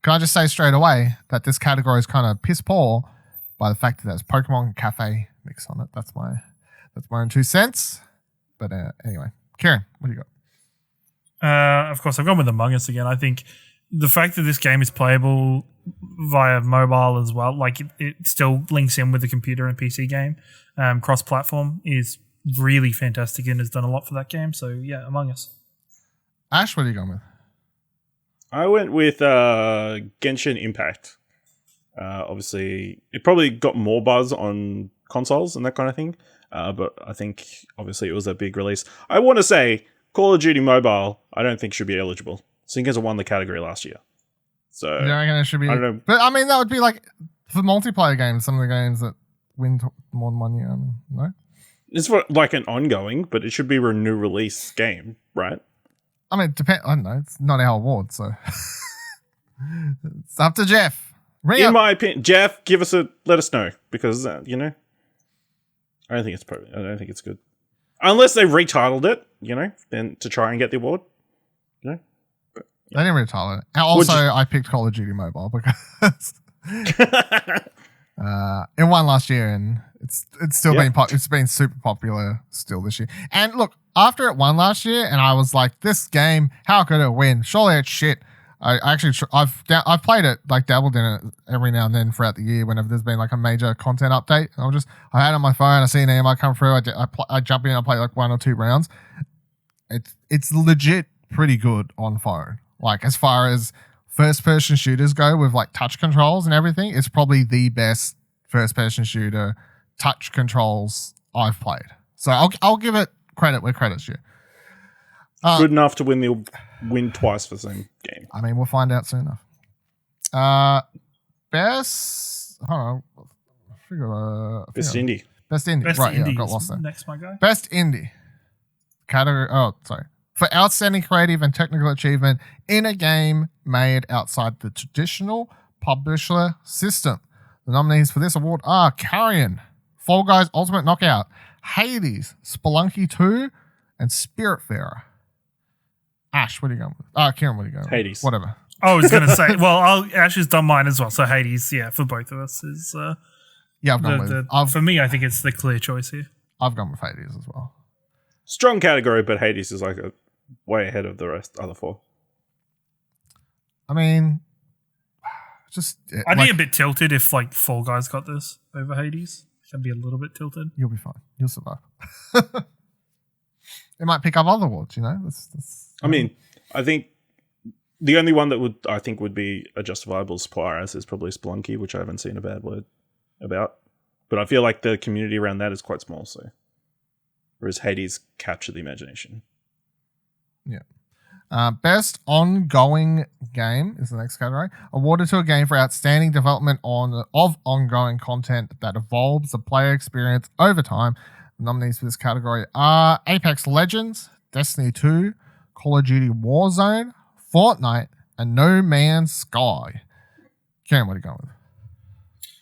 Can I just say straight away that this category is kind of piss poor by the fact that there's Pokemon Cafe Mix on it. That's my own 2 cents. But anyway, Ciaran, what do you got? Of course, I've gone with Among Us again. I think the fact that this game is playable via mobile as well, like it still links in with the computer and PC game, cross-platform, is really fantastic and has done a lot for that game. So yeah, Among Us. Ash, what are you going with? I went with Genshin Impact. Obviously, it probably got more buzz on consoles and that kind of thing, but I think obviously it was a big release. I want to say Call of Duty Mobile, I don't think should be eligible, seeing as it won the category last year. So I reckon it should be. I don't know. But I mean, that would be like for multiplayer games. Some of the games that win more than 1 year. No, it's for like an ongoing, but it should be a new release game, right? I mean, I don't know. It's not our award, so it's up to Jeff. In my opinion, Jeff, let us know because I don't think it's good. Unless they retitled it, then to try and get the award, But, yeah. They didn't retitle it. And also, I picked Call of Duty Mobile because it won last year, and it's still been super popular still this year. And look, after it won last year, and I was like, this game, how could it win? Surely it's shit. I've played it, like dabbled in it every now and then throughout the year whenever there's been like a major content update. I had it on my phone, I see an email come through, I jump in, I play like 1 or 2 rounds. It's legit pretty good on phone. Like as far as first person shooters go with like touch controls and everything, it's probably the best first person shooter touch controls I've played. So I'll give it credit where credit's due. Good enough to win twice for the same game. I mean, we'll find out soon enough. Best. Hold on. Best indie. Best indie. Best right, indie yeah, I got is lost there. next, my guy. Best indie category. Oh, sorry. For outstanding creative and technical achievement in a game made outside the traditional publisher system. The nominees for this award are Ciaran, Fall Guys Ultimate Knockout, Hades, Spelunky 2, and Spiritfarer. Ash, what are you going with? Ciaran, what are you going with? Hades. Whatever. I was going to say, well, Ash has done mine as well. So Hades, yeah, for both of us is Yeah, I've gone with. for me, I think it's the clear choice here. I've gone with Hades as well. Strong category, but Hades is like way ahead of the other four. I mean, I'd be a bit tilted if like Fall Guys got this over Hades. I'd be a little bit tilted. You'll be fine. You'll survive. It might pick up other awards, you know. I mean, I think the only one that would be a justifiable supplier as is probably Spelunky, which I haven't seen a bad word about. But I feel like the community around that is quite small, so whereas Hades captured the imagination. Yeah. Best ongoing game is the next category. Awarded to a game for outstanding development of ongoing content that evolves the player experience over time. The nominees for this category are Apex Legends, Destiny 2, Call of Duty Warzone, Fortnite, and No Man's Sky. Ciaran, what are you going with?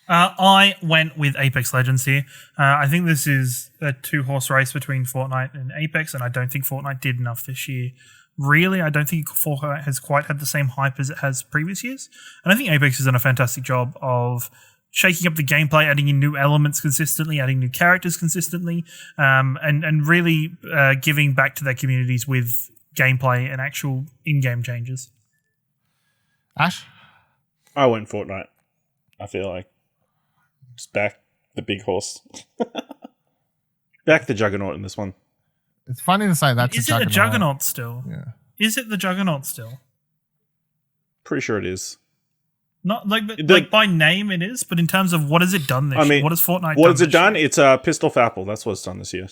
I went with Apex Legends here. I think this is a two-horse race between Fortnite and Apex, and I don't think Fortnite did enough this year. Really, I don't think Fortnite has quite had the same hype as it has previous years. And I think Apex has done a fantastic job of shaking up the gameplay, adding in new elements consistently, adding new characters consistently, and really giving back to their communities with gameplay and actual in-game changes. Ash? I went Fortnite. I feel like just back the big horse. Back the juggernaut in this one. It's funny to say that's Is it a juggernaut still? Yeah. Is it the juggernaut still? Pretty sure it is. Not like by name it is, but in terms of what has it done this year? What has Fortnite done? What has it done? It's pissed off Apple. That's what it's done this year.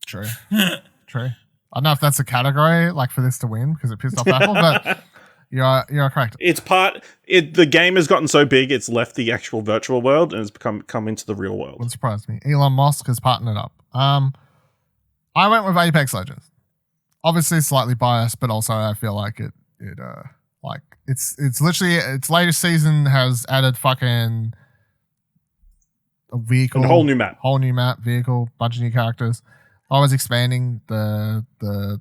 True. True. I don't know if that's a category like for this to win because it pissed off Apple, but you're correct. It's the game has gotten so big it's left the actual virtual world and it's come into the real world. Wouldn't surprise me. Elon Musk has partnered up. I went with Apex Legends. Obviously slightly biased, but also I feel like it's literally its latest season has added fucking a vehicle, and a whole new map, vehicle, bunch of new characters. Always expanding the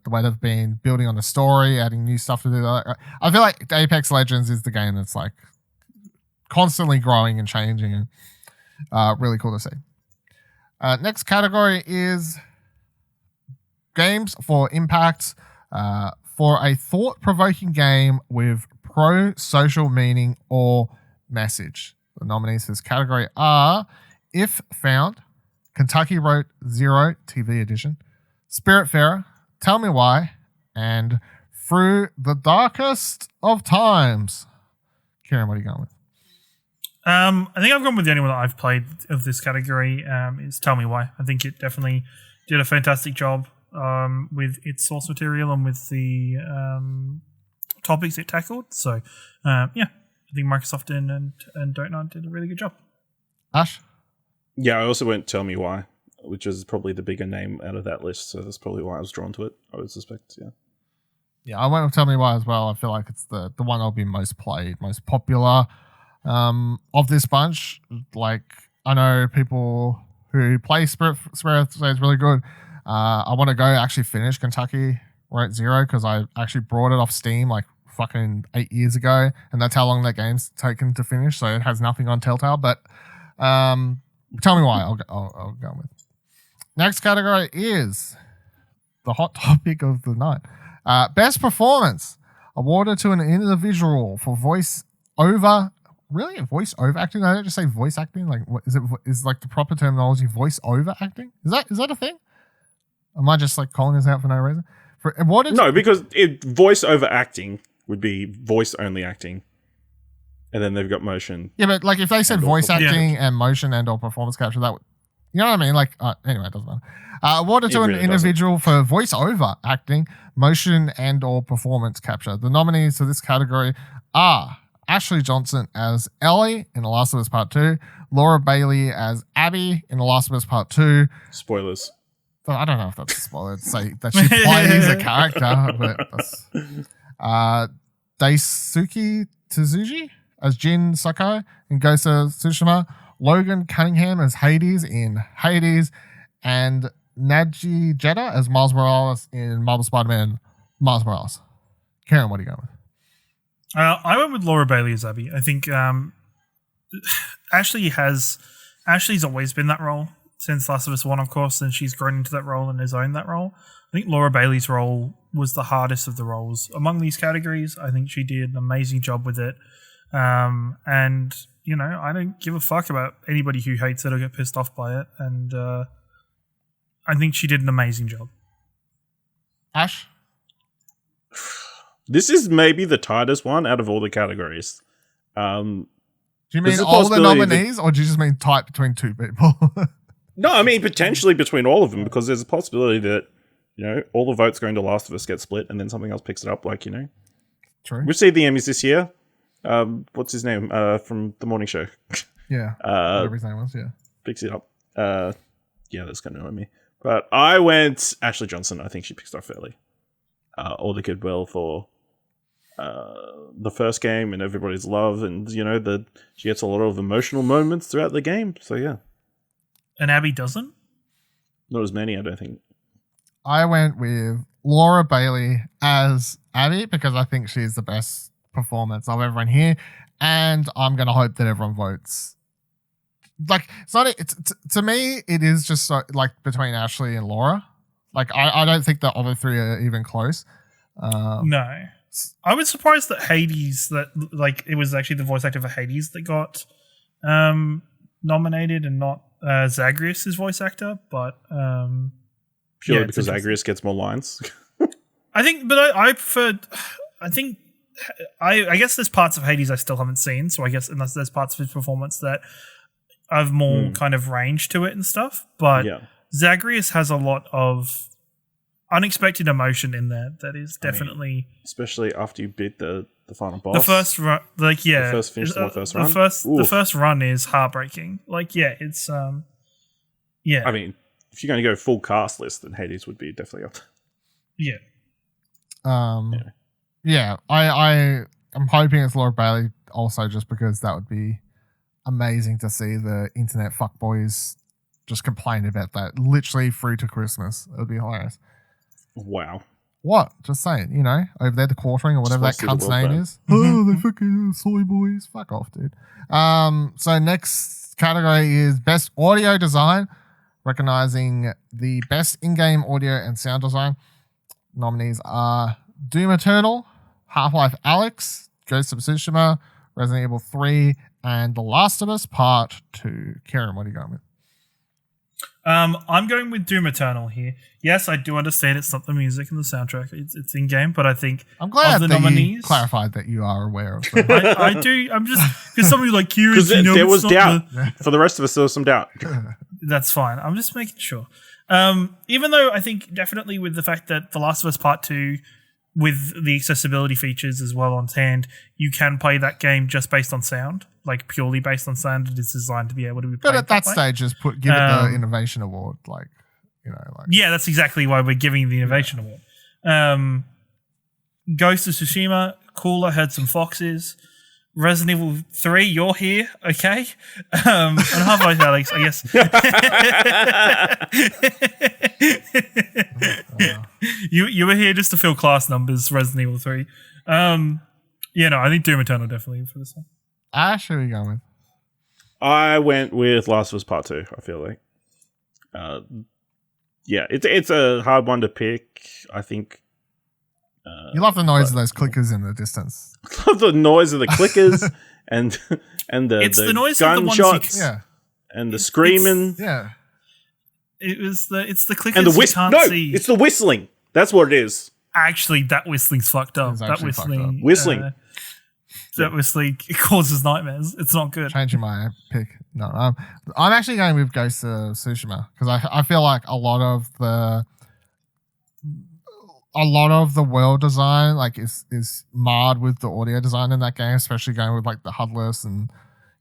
way they've been building on the story, adding new stuff to do. I feel like Apex Legends is the game that's like constantly growing and changing, and really cool to see. Next category is games for impact. For a thought-provoking game with pro-social meaning or message. The nominees for this category are If Found, Kentucky Road Zero TV edition, Spiritfarer, Tell Me Why, and Through the Darkest of Times. Ciaran, what are you going with? I think I've gone with the only one that I've played of this category is Tell Me Why. I think it definitely did a fantastic job with its source material and with the topics it tackled. So, I think Microsoft and Donut did a really good job. Ash? Yeah, I also went Tell Me Why, which is probably the bigger name out of that list, so that's probably why I was drawn to it, I would suspect, yeah. Yeah, I went with Tell Me Why as well. I feel like it's the one that'll be most played, most popular of this bunch. Like, I know people who play Spirit say it's really good. I want to go actually finish Kentucky Road Zero because I actually brought it off Steam like fucking 8 years ago, and that's how long that game's taken to finish, so it has nothing on Telltale, but Tell Me Why I'll go with. Next category is the hot topic of the night. Best performance awarded to an individual for voice over. Really, voice over acting? They don't just say voice acting. Like, what is it? Is like the proper terminology voice over acting? Is that a thing? Am I just like calling this out for no reason? Because voice over acting would be voice only acting. And then they've got motion. Yeah, but like if they said voice acting and motion and or performance capture, that would, you know what I mean? Like, anyway, it doesn't matter. Awarded to an individual for voice over acting, motion and or performance capture. The nominees for this category are Ashley Johnson as Ellie in The Last of Us Part 2, Laura Bailey as Abby in The Last of Us Part 2. Spoilers. I don't know if that's a spoiler to say that she plays a character, but that's Daisuke Tsuji as Jin Sakai in Ghost of Tsushima, Logan Cunningham as Hades in Hades, and Naji Jeddah as Miles Morales in Marvel Spider-Man Miles Morales. Ciaran, what are you going with? I went with Laura Bailey as Abby. I think Ashley's always been that role since Last of Us 1, of course, and she's grown into that role and has owned that role. I think Laura Bailey's role was the hardest of the roles among these categories. I think she did an amazing job with it. And, you know, I don't give a fuck about anybody who hates it or get pissed off by it. And I think she did an amazing job. Ash? This is maybe the tightest one out of all the categories. Do you mean all the nominees, or do you just mean tight between two people? No, I mean potentially between all of them, because there's a possibility that, you know, all the votes going to Last of Us get split and then something else picks it up, like, you know. True. We've seen the Emmys this year. What's his name? From The Morning Show. Yeah. Whatever his name was, yeah. Picks it up. Yeah, that's going to annoy me. But I went Ashley Johnson. I think she picks it up fairly. All the goodwill for the first game and everybody's love, and, you know, she gets a lot of emotional moments throughout the game. So, yeah. And Abby doesn't? Not as many, I don't think. I went with Laura Bailey as Abby because I think she's the best performance of everyone here, and I'm going to hope that everyone votes. Like, to me, it is just so, like, between Ashley and Laura. Like, I don't think the other three are even close. No. I was surprised that Hades, it was actually the voice actor for Hades that got nominated and not Zagreus' voice actor, but purely because Zagreus gets more lines. I think, but I preferred. I guess there's parts of Hades I still haven't seen, so I guess unless there's parts of his performance that have more kind of range to it and stuff. But Zagreus has a lot of unexpected emotion in there that is definitely, especially after you beat the final boss. The first run, the first finish, the first run. The first run is heartbreaking. Like, yeah, it's yeah. I mean, if you're going to go full cast list, then Hades would be definitely up. Yeah. Yeah. I'm hoping it's Laura Bailey also, just because that would be amazing to see the internet fuckboys just complain about that literally through to Christmas. It would be hilarious. Wow. What? Just saying, you know, over there, the quartering or whatever that cunt's name is. Mm-hmm. Oh, they fucking soy boys. Fuck off, dude. So next category is Best Audio Design, recognizing the best in-game audio and sound design. Nominees are Doom Eternal, Half-Life Alyx, Ghost of Tsushima, Resident Evil 3, and The Last of Us Part 2. Ciaran, what are you going with? I'm going with Doom Eternal here. Yes, I do understand it's not the music and the soundtrack; it's in game. But I think I'm glad the that nominees, you clarified that you are aware of that. I do. I'm just because somebody like Ciaran, because there was doubt. For the rest of us, there was some doubt. That's fine. I'm just making sure. Even though I think definitely with the fact that The Last of Us Part 2, with the accessibility features as well on hand, you can play that game just based on sound, like purely based on sound. It is designed to be able to be played. But at that stage, just give it the Innovation Award, Yeah, that's exactly why we're giving the Innovation Award. Ghost of Tsushima, cooler, heard some foxes. Resident Evil 3, you're here, okay? And Half-Life Alyx, I guess. You were here just to fill class numbers, Resident Evil 3. I think Doom Eternal definitely for this one. Ash, who are you going with? I went with Last of Us Part 2, I feel like. It's a hard one to pick, I think. You love the noise of those clickers in the distance. I love the noise of the clickers and the noise gunshots and the screaming. It's the clickers and the you can't see. It's the whistling. That's what it is. Actually, that whistling's fucked up. That whistling. That whistling causes nightmares. It's not good. Changing my pick. No, I'm actually going with Ghost of Tsushima because I feel like a lot of a lot of the world design like is marred with the audio design in that game, especially going with like the HUDless and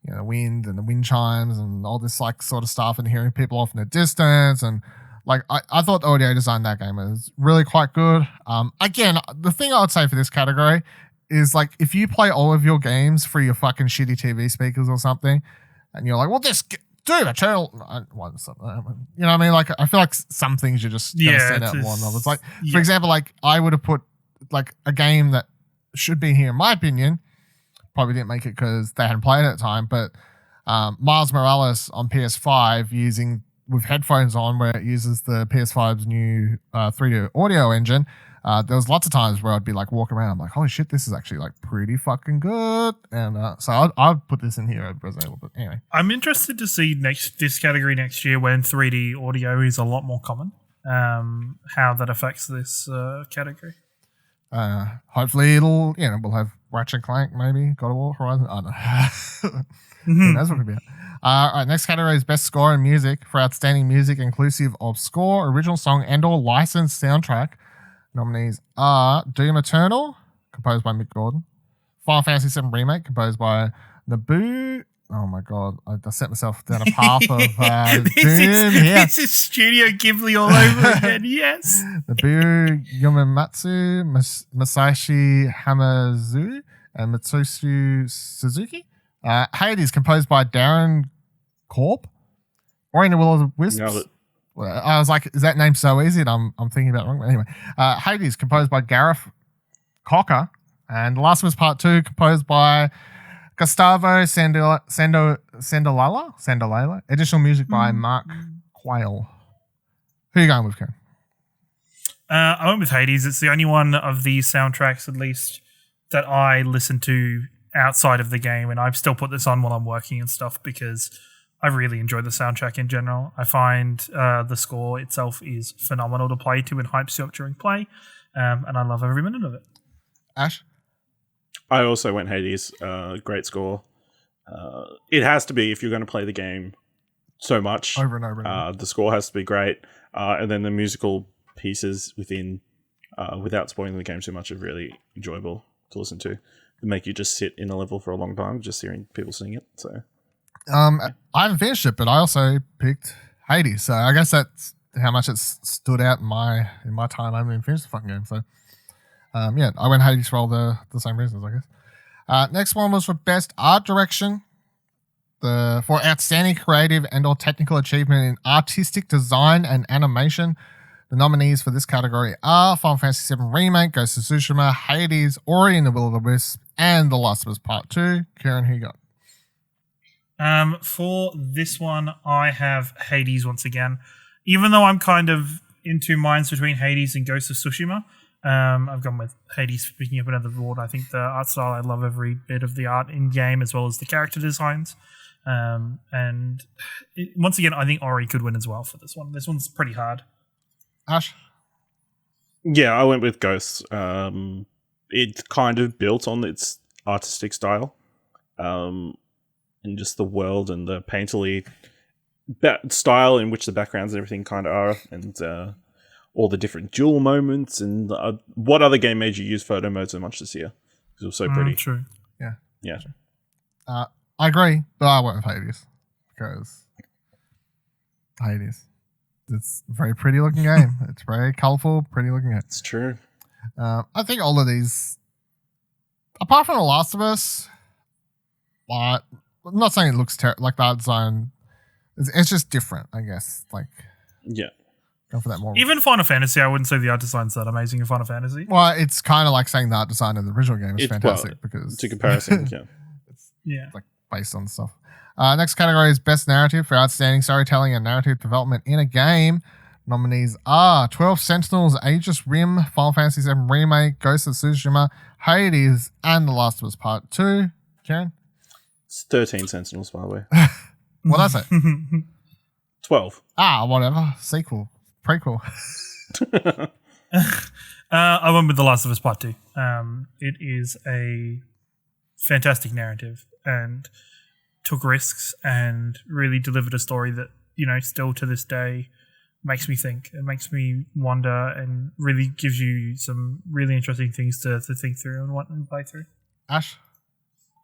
wind and the wind chimes and all this like sort of stuff, and hearing people off in the distance. And like I thought the audio design in that game is really quite good. Again, the thing I would say for this category is like if you play all of your games through your fucking shitty TV speakers or something, and you're like, well, dude, Eternal, you know what I mean? Like, I feel like some things you're just gonna send out one of. It's like, for example, like I would have put like a game that should be here in my opinion, probably didn't make it because they hadn't played it at the time, but Miles Morales on PS5 using with headphones on, where it uses the PS5's new 3D audio engine. There was lots of times where I'd be like walking around, I'm like, holy shit, this is actually like pretty fucking good. And so I'd put this in here at Resident Evil. But anyway, I'm interested to see this category next year when 3D audio is a lot more common. How that affects this category. Hopefully it'll, we'll have Ratchet and Clank, maybe God of War, Horizon. I don't know. Who knows what could be. All right, next category is Best Score in Music for Outstanding Music inclusive of score, original song, and/or licensed soundtrack. Nominees are Doom Eternal, composed by Mick Gordon, Final Fantasy VII Remake, composed by Naboo. Oh my god, I set myself down a path of This is Studio Ghibli all over again, yes. Naboo Yumamatsu, Masashi Hamazu, and Mitsusu Suzuki. Hades, composed by Darren Korb. Ori and the Will of the Wisps. Nailed it. I was like, is that name so easy? And I'm thinking about it wrong. But anyway, Hades, composed by Gareth Cocker. And The Last of Us Part 2, composed by Gustavo Santaolalla. Additional music by Mark Quayle. Who are you going with, Karen? I went with Hades. It's the only one of these soundtracks, at least, that I listen to outside of the game. And I still put this on while I'm working and stuff because I really enjoy the soundtrack in general. I find the score itself is phenomenal to play to and hypes you up during play. And I love every minute of it. Ash? I also went Hades. Great score. It has to be if you're going to play the game so much. Over and over and over. The score has to be great. And then the musical pieces within, without spoiling the game too much, are really enjoyable to listen to. They make you just sit in a level for a long time just hearing people sing it. So, I haven't finished it, but I also picked Hades. So I guess that's how much it's stood out in my time. I haven't even finished the fucking game. So I went Hades for all the same reasons, I guess. Next one was for Best Art Direction. For outstanding creative and/or technical achievement in artistic design and animation. The nominees for this category are Final Fantasy VII Remake, Ghost of Tsushima, Hades, Ori and the Will of the Wisps, and The Last of Us Part 2. Ciaran, who you got? For this one, I have Hades once again. Even though I'm kind of in two minds between Hades and Ghost of Tsushima, I've gone with Hades picking up another award. I think the art style, I love every bit of the art in game as well as the character designs. Once again, I think Ori could win as well for this one. This one's pretty hard. Ash? Yeah, I went with Ghosts. It's kind of built on its artistic style. And just the world and the painterly style in which the backgrounds and everything kind of are. And all the different dual moments. And what other game made you use photo mode so much this year? Because it was so pretty. True. Yeah. Yeah. I agree, but I went with Hades. Because Hades. It's a very pretty looking game. It's very colourful, pretty looking game. It's true. I think all of these, apart from The Last of Us, but I'm not saying it looks like the art design. It's just different, I guess. Like, yeah, go for that more. Even Final Fantasy, I wouldn't say the art design's that amazing in Final Fantasy. Well, it's kind of like saying the art design of the original game is fantastic because to comparison, it's like based on stuff. Next category is Best Narrative for Outstanding Storytelling and Narrative Development in a Game. Nominees are 12 Sentinels, Aegis Rim, Final Fantasy VII Remake, Ghost of Tsushima, Hades, and The Last of Us Part 2. Ciaran? It's 13 Sentinels, by the way. What is it? 12. Whatever. Sequel. Prequel. I went with The Last of Us Part 2. It is a fantastic narrative and took risks and really delivered a story that, still to this day makes me think. It makes me wonder and really gives you some really interesting things to think through and play through. Ash?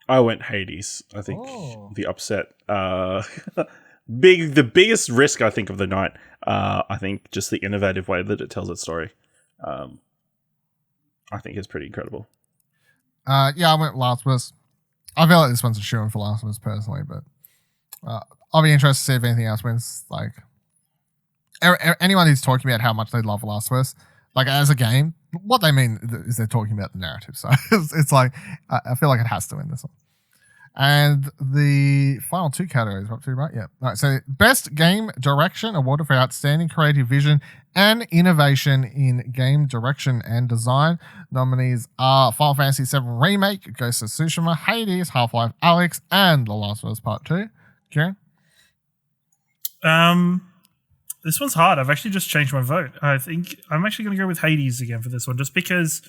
I went Hades. I think Oh. the upset. The biggest risk, I think, of the night. I think just the innovative way that it tells its story. I think is pretty incredible. Yeah, I went Last of Us. I feel like this one's a shoo-in for Last of Us personally, but I'll be interested to see if anything else wins. Like, anyone who's talking about how much they love Last of Us, like as a game, what they mean is they're talking about the narrative. So it's like, I feel like it has to win this one. And the final two categories, up to, right? Yeah. All right, so Best Game Direction, awarded for outstanding creative vision and innovation in game direction and design. Nominees are Final Fantasy VII Remake, Ghost of Tsushima, Hades, Half-Life Alyx, and The Last of Us Part 2. Ciaran? This one's hard. I've actually just changed my vote. I think I'm actually going to go with Hades again for this one, just because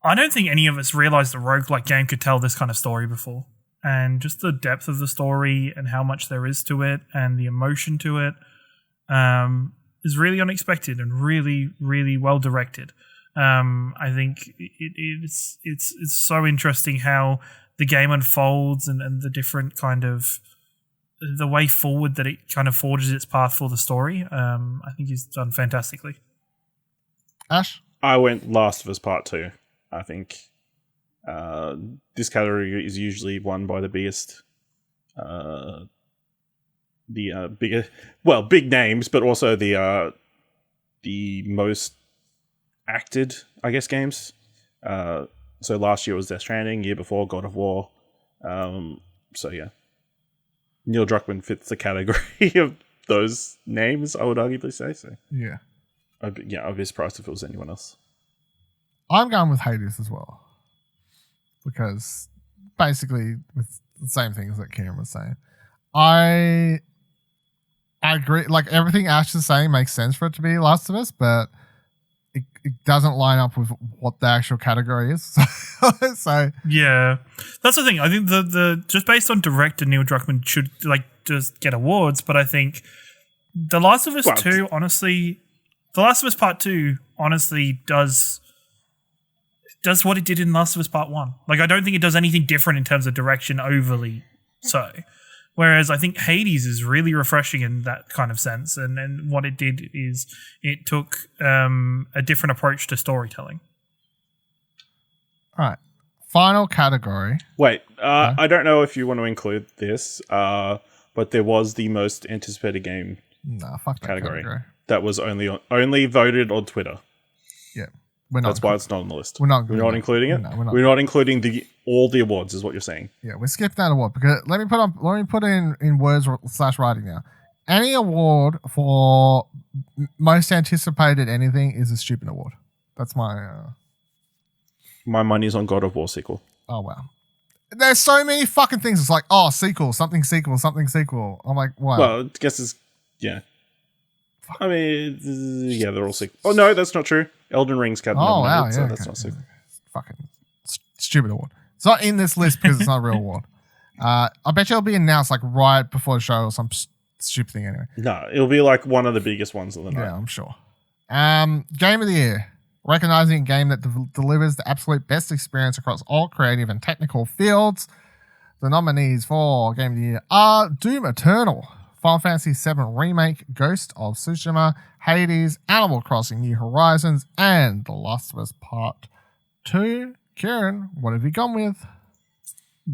I don't think any of us realized a roguelike game could tell this kind of story before. And just the depth of the story and how much there is to it and the emotion to it is really unexpected and really, really well directed. I think it's so interesting how the game unfolds and the different kind of the way forward that it kind of forges its path for the story. I think he's done fantastically. Ash? I went Last of Us Part 2. I think this category is usually won by the biggest, big names, but also the most acted, I guess, games. So last year was Death Stranding, year before God of War. So yeah, Neil Druckmann fits the category of those names, I would arguably say. So Yeah. I'd be surprised if it was anyone else. I'm going with Hades as well. Because basically, with the same things that Ciaran was saying, I agree. Like, everything Ash is saying makes sense for it to be Last of Us, but it doesn't line up with what the actual category is. So yeah, that's the thing. I think the just based on director Neil Druckmann should just get awards, but I think The Last of Us 2, honestly, The Last of Us Part 2 honestly does what it did in Last of Us Part 1. Like, I don't think it does anything different in terms of direction overly so. Whereas I think Hades is really refreshing in that kind of sense. And what it did is it took a different approach to storytelling. All right. Final category. Wait, I don't know if you want to include this, but there was the most anticipated game Fuck that category. That was only voted on Twitter. Yeah. That's why it's not on the list. We're not including it. No, we're not. We're not including all the awards, is what you're saying. Yeah, we're skipping that award because let me put in words / writing now. Any award for most anticipated anything is a stupid award. That's my. My money's on God of War sequel. Oh wow. There's so many fucking things. It's like, sequel, something sequel, something sequel. I'm like, wow. Well, I guess it's I mean, yeah, they're all sequel. Oh no, that's not true. Elden Ring's got nominated, so that's not sequel. Fucking stupid award. It's not in this list because it's not a real award. I bet you it'll be announced like right before the show or some stupid thing anyway. No, it'll be like one of the biggest ones of the night. Yeah, I'm sure. Game of the year. Recognizing a game that delivers the absolute best experience across all creative and technical fields. The nominees for Game of the Year are Doom Eternal, Final Fantasy VII Remake, Ghost of Tsushima, Hades, Animal Crossing New Horizons, and The Last of Us Part 2. Ciaran, what have you gone with?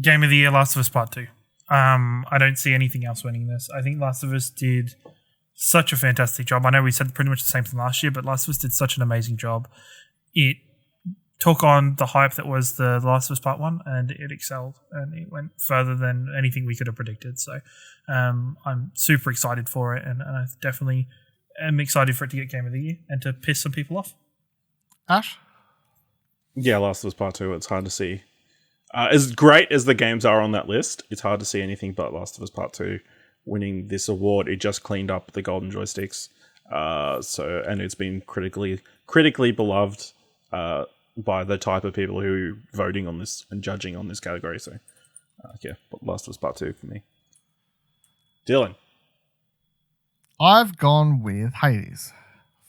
Game of the Year, Last of Us Part 2. I don't see anything else winning this. I think Last of Us did such a fantastic job. I know we said pretty much the same thing last year, but Last of Us did such an amazing job. It took on the hype that was the Last of Us Part 1 and it excelled and it went further than anything we could have predicted. So I'm super excited for it and I definitely am excited for it to get Game of the Year and to piss some people off. Ash? Yeah, Last of Us Part 2, it's hard to see. As great as the games are on that list, it's hard to see anything but Last of Us Part 2 winning this award. It just cleaned up the golden joysticks. And it's been critically beloved by the type of people who are voting on this and judging on this category. So, Last of Us Part 2 for me. Dylan. I've gone with Hades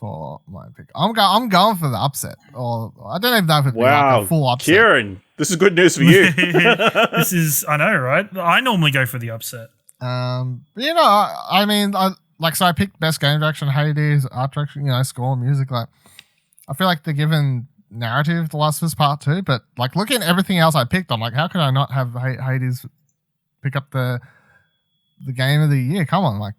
for my pick. I'm going for the upset. Or I don't even know if it'd be like a full upset. Ciaran, this is good news for you. This is, I know, right? I normally go for the upset. You know, I mean, so I picked best game direction, Hades, art direction, you know, score, music. Like, I feel like they're given narrative, The Last of Us Part 2, but like looking at everything else I picked, I'm like, how could I not have Hades pick up the game of the year? Come on, like,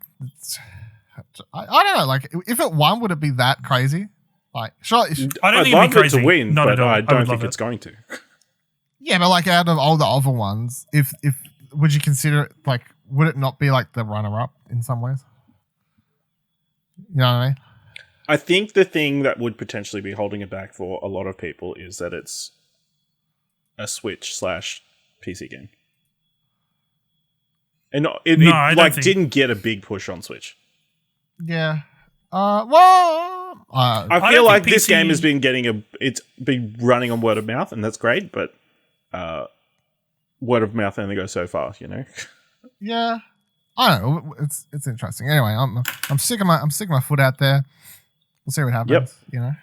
I don't know, like, if it won, would it be that crazy? Like, sure, I don't I'd think love it'd be crazy. it to win, Not but at all. I don't would think love it's going to. yeah, but like out of all the other ones, if would you consider it, like, would it not be like the runner-up in some ways? You know what I mean? I think the thing that would potentially be holding it back for a lot of people is that it's a Switch/PC game. And it didn't get a big push on Switch. Yeah. I feel like this game has been it's been running on word of mouth, and that's great, but word of mouth only goes so far, you know? Yeah. I don't know. It's interesting. Anyway, I'm sticking my foot out there. We'll see what happens. Yep. You know,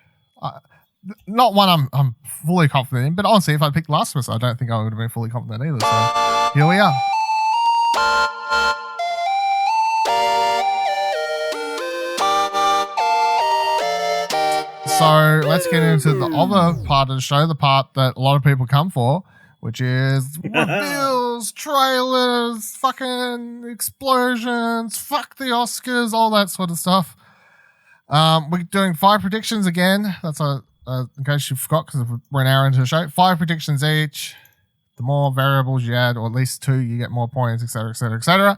not one I'm fully confident in, but honestly, if I picked Last of Us, I don't think I would have been fully confident either. So here we are. So let's get into the other part of the show, the part that a lot of people come for, which is reveals, trailers, fucking explosions, fuck the Oscars, all that sort of stuff. We're doing 5 predictions again. That's in case you forgot, because we're an hour into the show. 5 predictions each. The more variables you add, or at least 2, you get more points, etc., etc., etc.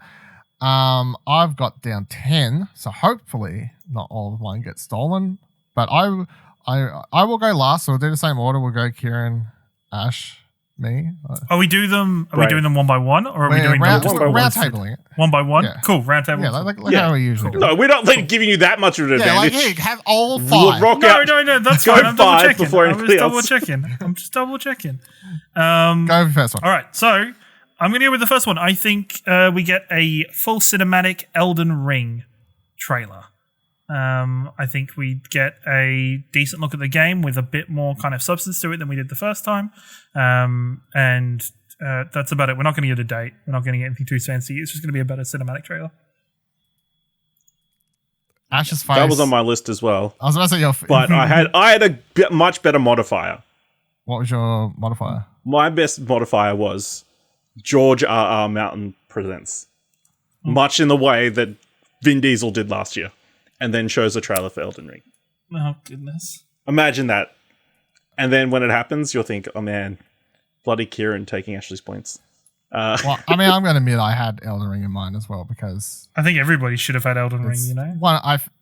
I've got down 10, so hopefully not all of mine get stolen. But I will go last, so we'll do the same order. We'll go Ciaran, Ash, me. Are we doing them one by one, or are we doing round tabling it? One by one? Yeah. Cool, round table. Yeah, like how we usually do it. No, we're not giving you that much of an advantage. Yeah, like, have all 5. No, that's fine. I'm double checking. I'm just double checking. Go for the first one. All right, so I'm going to go with the first one. I think we get a full cinematic Elden Ring trailer. I think we get a decent look at the game with a bit more kind of substance to it than we did the first time. And that's about it. We're not going to get a date. We're not going to get anything too fancy. It's just going to be a better cinematic trailer. Ash's face. That was on my list as well. I was about to say your but I had a much better modifier. What was your modifier? My best modifier was George R.R. Mountain presents. Much in the way that Vin Diesel did last year. And then shows a trailer for Elden Ring. Oh, goodness. Imagine that. And then when it happens, you'll think, oh man, bloody Ciaran taking Ashley's points. Well, I mean, I'm going to admit I had Elden Ring in mind as well, because I think everybody should have had Elden Ring, you know?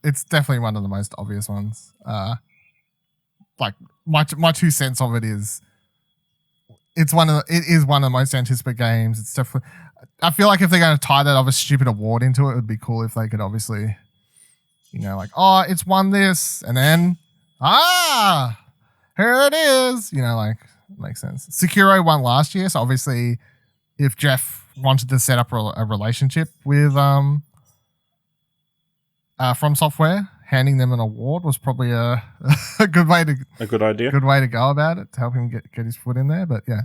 It's definitely one of the most obvious ones. Like, my 2 cents of it is, it is one of the most anticipated games. It's definitely, I feel like if they're going to tie that other stupid award into it, it would be cool if they could obviously, you know, like, oh, it's won this, and then, here it is. You know, like, it makes sense. Sekiro won last year, so obviously, if Jeff wanted to set up a relationship with From Software, handing them an award was probably a good idea. Good way to go about it, to help him get his foot in there. But yeah.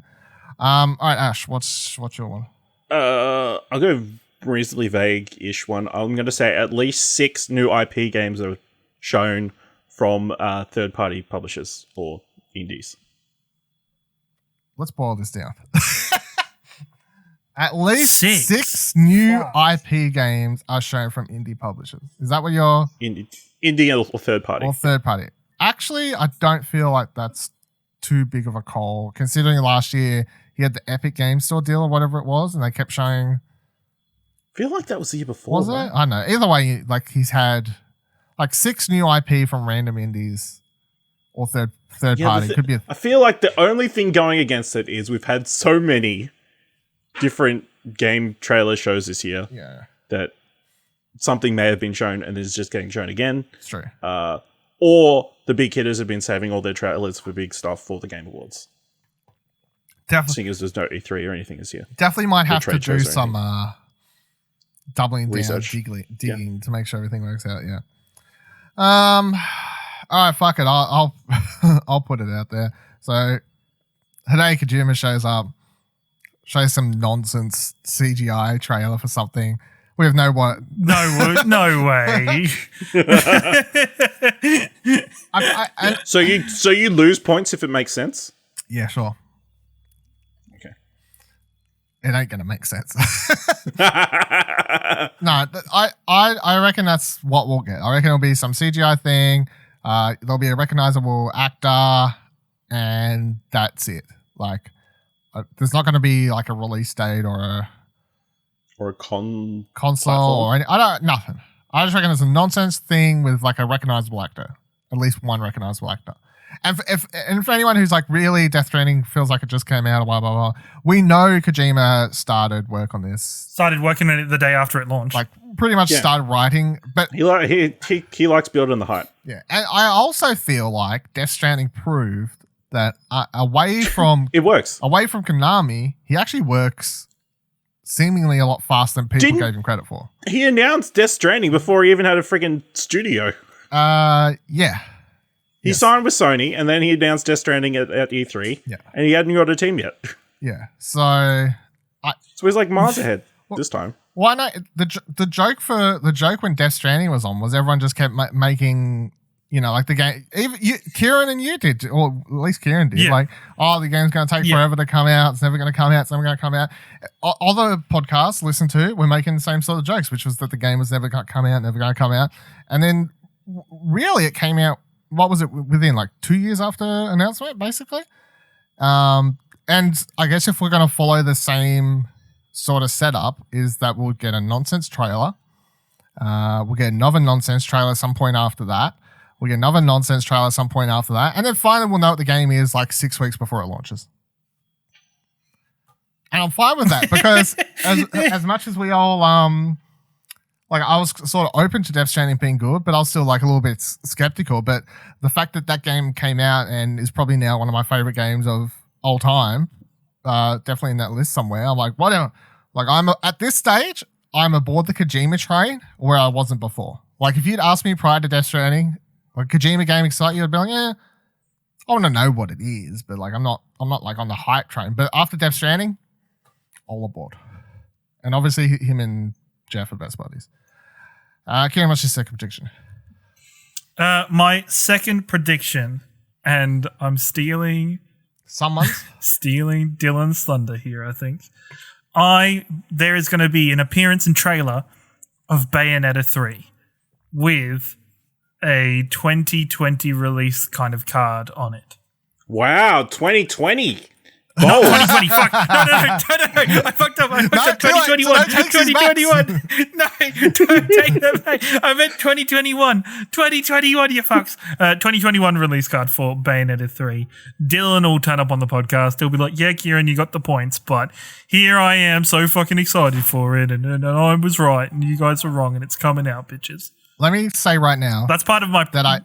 All right, Ash, what's your one? I'll go reasonably vague-ish one. I'm going to say at least 6 new IP games are shown from third-party publishers or indies. Let's boil this down. At least 6 new IP games are shown from indie publishers. Is that what you're... Indie or third-party. Or third-party. Actually, I don't feel like that's too big of a call, considering last year he had the Epic Game Store deal or whatever it was, and they kept showing... I feel like that was the year before. Was it? I don't know. Either way, like, he's had like 6 new IP from random indies or third party. Could be. I feel like the only thing going against it is we've had so many different game trailer shows this year. Yeah. That something may have been shown and is just getting shown again. It's true. Or the big hitters have been saving all their trailers for big stuff for the Game Awards. Definitely. Seeing as there's no E3 or anything this year. Definitely might have to do some doubling down, Research. digging to make sure everything works out. Yeah. All right, fuck it. I'll I'll put it out there. So Hideo Kojima shows up, shows some nonsense CGI trailer for something. We have no what. No way. So you lose points if it makes sense. Yeah, sure. Okay. It ain't gonna make sense. No, I reckon that's what we'll get. I reckon it'll be some CGI thing. There'll be a recognizable actor, and that's it. Like, there's not going to be like a release date or a console platform. Or nothing. I just reckon it's a nonsense thing with like a recognizable actor, at least one recognizable actor. And for anyone who's like really Death Stranding feels like it just came out, blah blah blah. We know Kojima started work on this. Started working on it the day after it launched. Like pretty much started writing, but he likes building the hype. Yeah, and I also feel like Death Stranding proved that away from it works. Away from Konami, he actually works seemingly a lot faster than people gave him credit for. He announced Death Stranding before he even had a freaking studio. Yeah. He signed with Sony, and then he announced Death Stranding at E3. Yeah. And he hadn't got a team yet. Yeah. So he's like miles ahead this time. Why not? The joke when Death Stranding was on was everyone just kept making, like the game. Even Ciaran and you did, or at least Ciaran did. Yeah. Like, the game's going to take forever to come out. It's never going to come out. It's never going to come out. Other podcasts listen to were making the same sort of jokes, which was that the game was never going to come out, and then really it came out. What was it within like 2 years after announcement, basically? And I guess if we're going to follow the same sort of setup, is that we'll get a nonsense trailer. We'll get another nonsense trailer some point after that. We'll get another nonsense trailer some point after that. And then finally we'll know what the game is like 6 weeks before it launches. And I'm fine with that because as much as we all... like I was sort of open to Death Stranding being good, but I was still like a little bit skeptical. But the fact that game came out and is probably now one of my favorite games of all time, definitely in that list somewhere. I'm like, whatever. Like at this stage, I'm aboard the Kojima train where I wasn't before. Like if you'd asked me prior to Death Stranding, like Kojima game excite you, I'd be like, yeah, I want to know what it is, but like I'm not like on the hype train. But after Death Stranding, all aboard. And obviously him and Jeff are best buddies. Ciaran, what's your second prediction? My second prediction, and I'm stealing Dylan's thunder here, I think. There is going to be an appearance and trailer of Bayonetta 3 with a 2020 release kind of card on it. Wow, 2020. No, 2020. Fuck. No. I fucked up. 2021. 2021. No, don't take that back. I meant 2021. 2021, you fucks. 2021 release card for Bayonetta 3. Dylan will turn up on the podcast. He'll be like, yeah, Ciaran, you got the points, but here I am so fucking excited for it, and I was right, and you guys were wrong, and it's coming out, bitches. Let me say right now that's part of my that I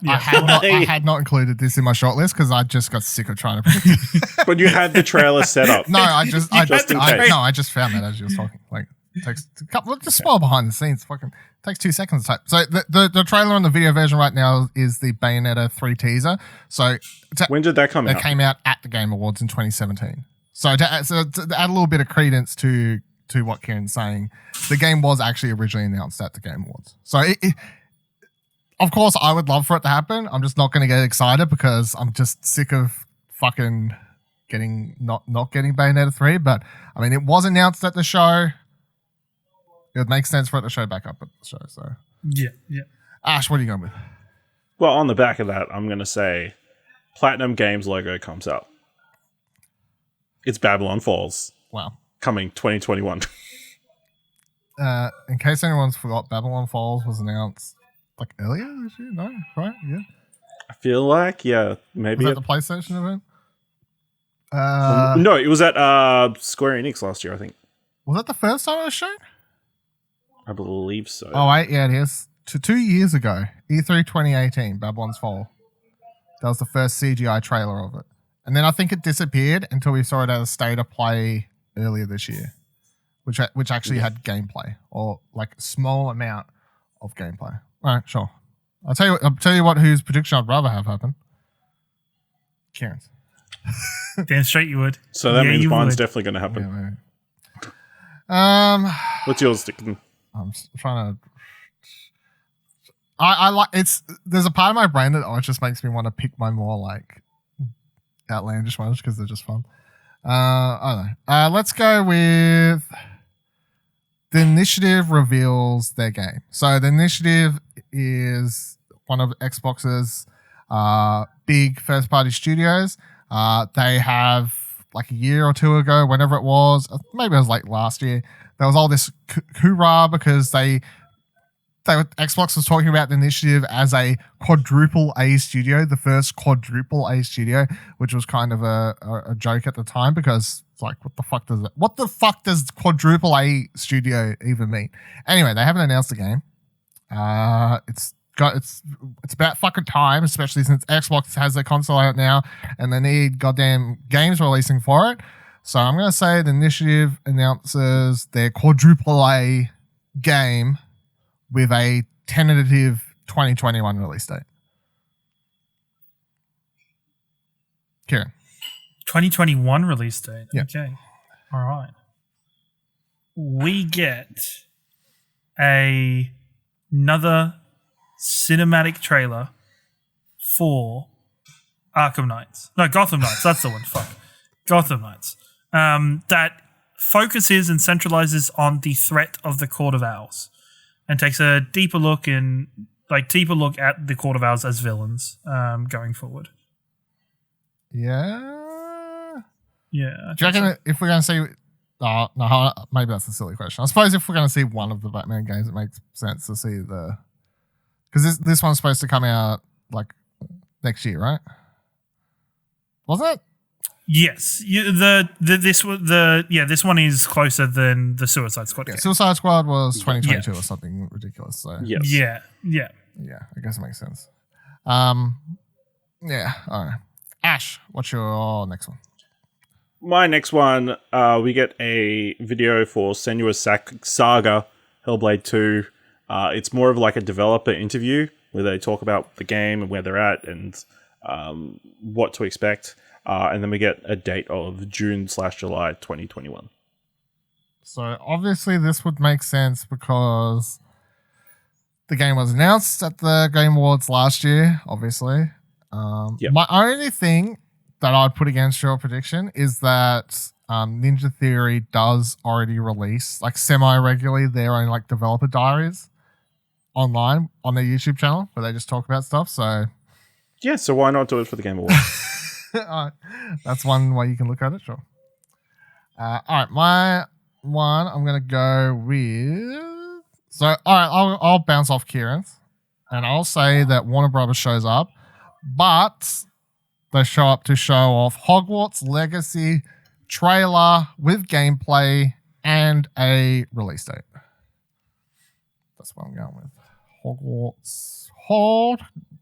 had not included this in my shortlist because I just got sick of trying to predict. But you had the trailer set up. No, I just found that as you were talking. Like it takes a couple. Just spoil behind the scenes. Fucking takes 2 seconds to type. So the trailer and the video version right now is the Bayonetta 3 teaser. So when did that come out? It came out at the Game Awards in 2017. So to add a little bit of credence to what Ciaran's saying, the game was actually originally announced at the Game Awards. So of course, I would love for it to happen. I'm just not going to get excited because I'm just sick of fucking not getting Bayonetta 3. But I mean, it was announced at the show. It would make sense for it to show back up at the show. So yeah. Ash, what are you going with? Well, on the back of that, I'm going to say Platinum Games logo comes up. It's Babylon Falls. Wow. Coming 2021. In case anyone's forgot, Babylon Falls was announced like earlier this year? No, right? Yeah. I feel like, maybe. Was that the PlayStation event? No, it was at Square Enix last year, I think. Was that the first time it was shown? I believe so. Oh, wait, yeah, it is. 2 years ago, E3 2018, Babylon's Fall. That was the first CGI trailer of it. And then I think it disappeared until we saw it at a state of play earlier this year. which actually had gameplay or like a small amount of gameplay. All right, sure. I'll tell you what. Whose prediction I'd rather have happen? Ciaran's. Damn straight you would. So that means you mine's would. definitely going to happen. Yeah, maybe. What's yours, Dickon? I'm trying to. I like it's. There's a part of my brain that just makes me want to pick my more like outlandish ones because they're just fun. I don't know. Let's go with the Initiative reveals their game. So the Initiative is one of Xbox's big first-party studios. They have like a year or two ago, whenever it was, maybe it was like last year. There was all this hoorah because Xbox was talking about the Initiative as a quadruple A studio, the first quadruple A studio, which was kind of a joke at the time because it's like, what the fuck does quadruple A studio even mean? Anyway, they haven't announced the game. It's about fucking time, especially since Xbox has their console out now and they need goddamn games releasing for it. So I'm going to say the Initiative announces their quadruple A game with a tentative 2021 release date. Ciaran. 2021 release date. Yeah. Okay. All right. We get another cinematic trailer for Gotham Knights. That's the one. Fuck. Gotham Knights. That focuses and centralizes on the threat of the Court of Owls and takes a deeper look at the Court of Owls as villains going forward. Yeah. Yeah. Do you reckon that if we're going to see... Oh, no, maybe that's a silly question. I suppose if we're going to see one of the Batman games, it makes sense to see the... Because this one's supposed to come out like next year, right? Wasn't it? Yes. This one is closer than the Suicide Squad game. Suicide Squad was 2022 or something ridiculous. So Yes. Yeah. I guess it makes sense. Yeah. All right. Ash, what's your next one? My next one, we get a video for Senua Saga Hellblade 2. It's more of like a developer interview where they talk about the game and where they're at and what to expect. And then we get a date of June/July 2021. So obviously this would make sense because the game was announced at the Game Awards last year, obviously. Yep. My only thing that I'd put against your prediction is that Ninja Theory does already release, like semi-regularly, their own like developer diaries online on their YouTube channel where they just talk about stuff. So yeah, so why not do it for the Game Awards? That's one way you can look at it, sure. All right, my one, I'm going to go with... So, all right, I'll bounce off Ciaran's, and I'll say that Warner Brothers shows up, but they show up to show off Hogwarts Legacy trailer with gameplay and a release date. That's what I'm going with. Hogwarts.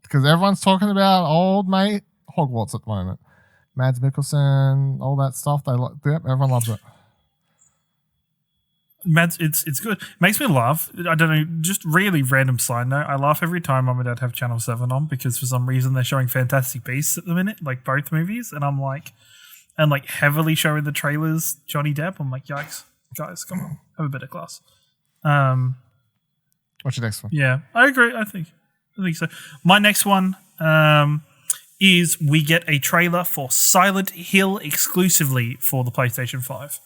Because everyone's talking about old mate Hogwarts at the moment. Mads Mikkelsen, all that stuff. Everyone loves it. Mads, it's good. Makes me laugh. I don't know, just really random side note. I laugh every time Mum and Dad have Channel 7 on because for some reason they're showing Fantastic Beasts at the minute, like both movies, and I'm like, heavily showing the trailers Johnny Depp. I'm like, yikes, guys, come on, have a bit of class. What's your next one? Yeah, I agree. I think so. My next one is we get a trailer for Silent Hill exclusively for the PlayStation 5.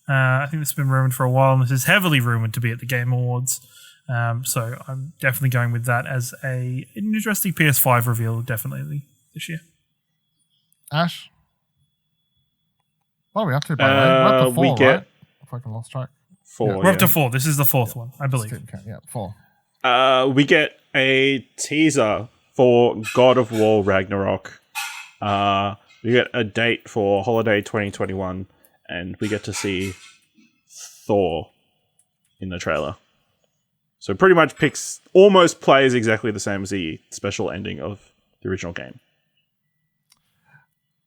I think this has been rumored for a while, and this is heavily rumored to be at the Game Awards. So I'm definitely going with that as an interesting PS5 reveal, definitely this year. Ash? What are we up to, by the way? We're up to 4, right? I fucking lost track. 4. We're up to 4. This is the 4th one, I believe. Yeah, 4. We get a teaser for God of War Ragnarok. We get a date for holiday 2021, and we get to see Thor in the trailer. So pretty much almost plays exactly the same as the special ending of the original game.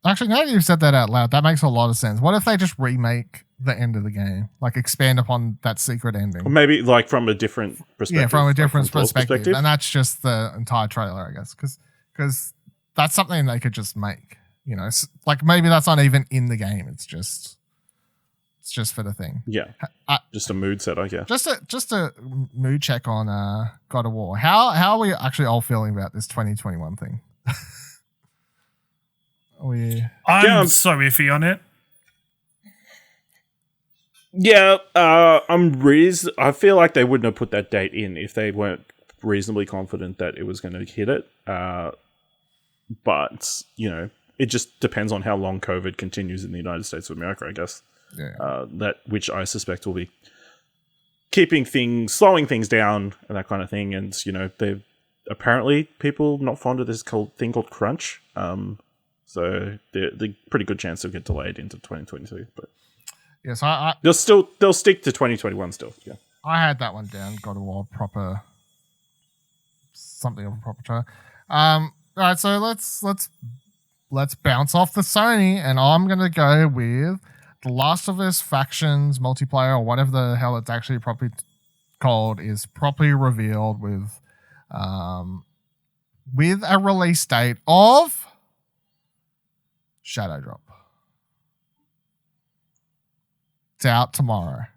Actually, now that you've said that out loud, that makes a lot of sense. What if they just remake the end of the game, like expand upon that secret ending? Or maybe like from a different perspective. Yeah, from a different like from Paul's perspective, and that's just the entire trailer, I guess, because that's something they could just make. You know, like maybe that's not even in the game. It's just for the thing. Yeah, just a mood set, I guess. Just a mood check on God of War. How are we actually all feeling about this 2021 thing? I'm so iffy on it. Yeah, I feel like they wouldn't have put that date in if they weren't reasonably confident that it was going to hit it. But you know, it just depends on how long COVID continues in the United States of America, I guess. Yeah. That which I suspect will be slowing things down and that kind of thing. And you know, they're apparently people not fond of this thing called crunch. So the pretty good chance they'll get delayed into 2022. But yes, they'll stick to 2021 still. Yeah, I had that one down. God of War something of a proper trailer. All right, so let's bounce off the Sony, and I'm gonna go with The Last of Us Factions multiplayer, or whatever the hell it's actually properly called, is properly revealed with a release date of Shadow Drop. It's out tomorrow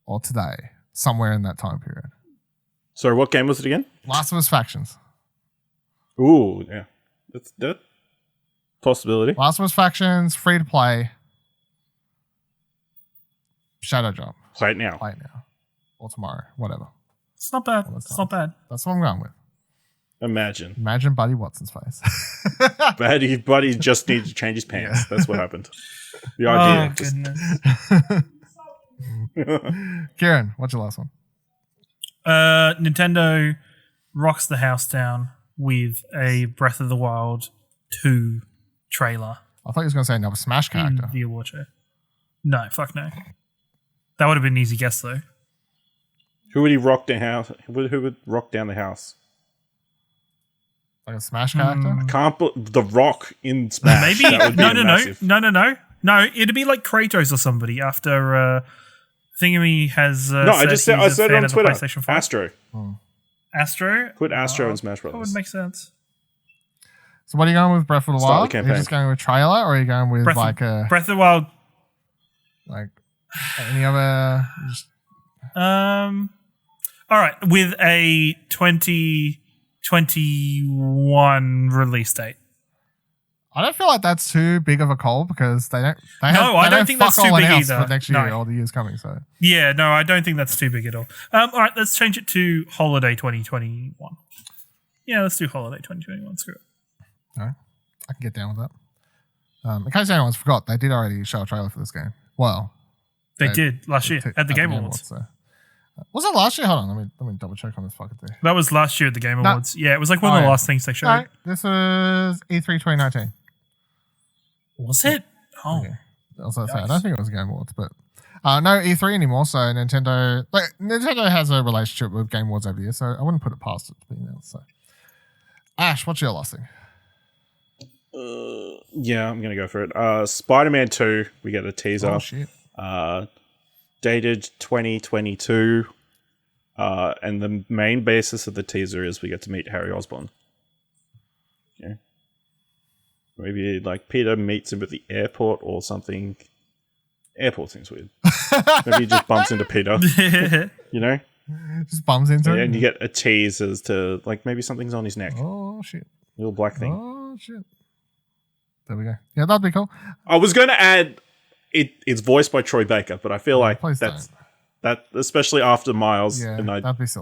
or today, somewhere in that time period. Sorry, what game was it again? Last of Us Factions. Ooh, yeah, that's that possibility. Last of Us Factions, free to play. Shadow Drop. Play it now. Play it now. Or tomorrow. Whatever. It's not bad. It's not bad. That's what I'm going with. Imagine Buddy Watson's face. Buddy just needed to change his pants. Yeah. That's what happened. The idea. Goodness. Ciaran, what's your last one? Nintendo rocks the house down with a Breath of the Wild 2 trailer. I thought you was going to say another Smash character. In the award show. No, fuck no. That would have been an easy guess, though. Who would he rock the house? Who would rock down the house? Like a Smash character? I can't put The Rock in Smash. Maybe. No. It'd be like Kratos or somebody after Thingy has. I said it on Twitter. Astro. Astro? Put Astro in Smash Brothers. That would make sense. So what are you going with Breath of the Wild? The are you just going with trailer, or are you going with Breath of the Wild? Like any other? All right, with a 2021 release date. I don't feel like that's too big of a call because I don't think that's too big either. For next year or the years coming. So yeah, no, I don't think that's too big at all. All right, let's change it to holiday 2021. Yeah, let's do holiday 2021. Screw it. All right, I can get down with that. In case anyone's forgot, they did already show a trailer for this game. Well, they did last year at the Game Awards. So. Was it last year? Hold on, let me double check on this fucking thing. That was last year at the Game Awards. Yeah, it was like one of the last things they showed. No, this was E3 2019. Was it? Oh, okay. I don't think it was Game Awards, but no E3 anymore. So Nintendo has a relationship with Game Awards over the years, so I wouldn't put it past it to be announced. So, Ash, what's your last thing? Yeah, I'm gonna go for it. Spider-Man 2, we get a teaser. Oh shit. Dated 2022, and the main basis of the teaser is we get to meet Harry Osborn. Yeah. Maybe like Peter meets him at the airport or something. Airport seems weird. Maybe he just bumps into Peter. You know? Just bumps into him. And you get a tease as to like maybe something's on his neck. Oh shit. Little black thing. Oh shit. There we go. Yeah, that'd be cool. I was going to add it's voiced by Troy Baker, but I feel like that especially after Miles, and I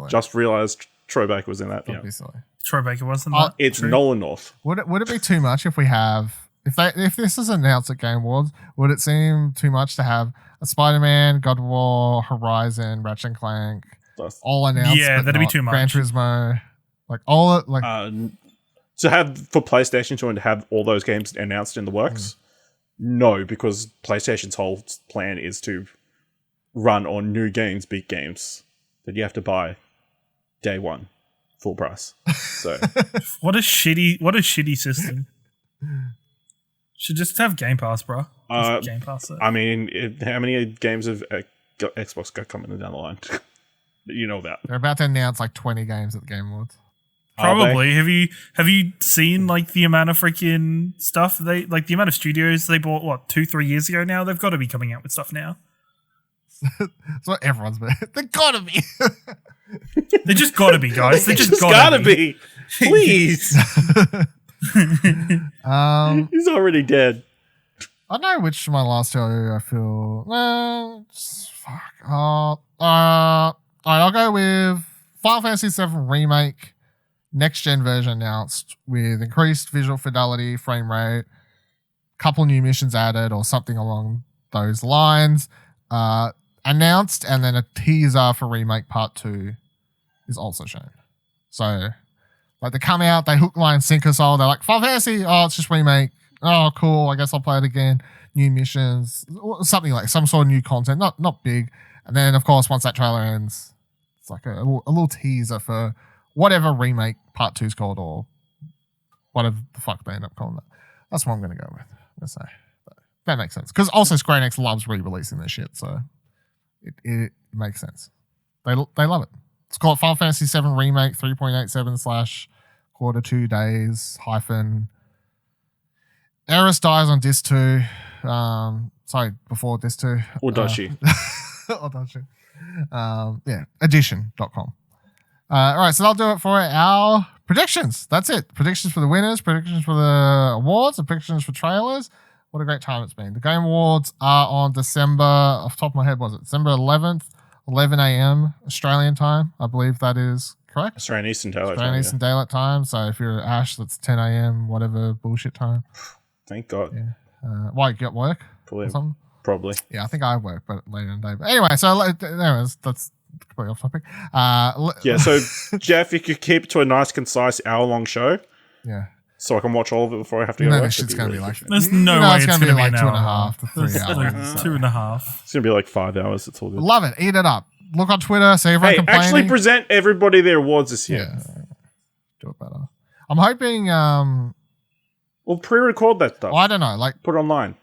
just realized Troy Baker was in that. That'd be silly. Troy Baker wasn't that? It's true. Nolan North. Would it be too much if we have if this is announced at Game Awards? Would it seem too much to have a Spider-Man, God of War, Horizon, Ratchet and Clank all announced? Yeah, that'd be too much. Gran Turismo, like all like to have for PlayStation 2 and to have all those games announced in the works. No, because PlayStation's whole plan is to run on new games, big games that you have to buy day one, full price. So what a shitty system. Should just have Game Pass, bro. Just Game Pass it. I mean, how many games have Xbox got coming down the line that you know about? They're about to announce like 20 games at the Game Awards. Probably. Have you seen like the amount of freaking stuff the amount of studios they bought 2-3 years ago now? They've got to be coming out with stuff now. It's what everyone's been. They gotta be. They just gotta be, guys. They just gotta be. Please. He's already dead. I don't know which of my last two I feel. Fuck. Alright, I'll go with Final Fantasy VII Remake. Next gen version announced with increased visual fidelity, frame rate, couple new missions added, or something along those lines. Announced, and then a teaser for Remake Part 2 is also shown. So, like, they come out, they hook, line, sinker, soul. They're like, Final Fantasy, oh, it's just Remake. Oh, cool. I guess I'll play it again. New missions, something like some sort of new content, not big. And then, of course, once that trailer ends, it's like a little teaser for whatever Remake Part 2 is called, or whatever the fuck they end up calling it. That's what I'm going to go with. I'm going to say. But that makes sense. Because also Square Enix loves re-releasing this shit, so it makes sense. They love it. It's called Final Fantasy VII Remake 3.87 / quarter 2 days hyphen. Eris dies on Disc 2. Sorry, before Disc 2. Or does she? Or does she? Yeah, edition.com. All right, so that'll do it for our predictions. That's it. Predictions for the winners, predictions for the awards, and predictions for trailers. What a great time it's been. The Game Awards are on December, off the top of my head, was it December 11th, 11 a.m. Australian time? I believe that is correct. Australian Eastern Daylight Australian Time. Eastern Daylight Time. So if you're Ash, that's 10 a.m., whatever bullshit time. Thank God. Yeah. Why, you got work or something? Probably. Yeah, I think I work, but later in the day. But anyway, so anyways, that's completely off topic. Yeah, so Jeff, you could keep it to a nice, concise hour-long show. Yeah. So I can watch all of it before I have to You go know to work. this shit's going to be like... There's no way it's going to be like an 2.5 hour. to 3 hours. 2.5. It's going to be like 5 hours. It's all good. Love it. Eat it up. Look on Twitter, see everyone Hey, complaining. actually present everybody their awards this year. Yeah. Do it better. I'm hoping... We'll pre-record that stuff. well, I don't know. Like, Put it online.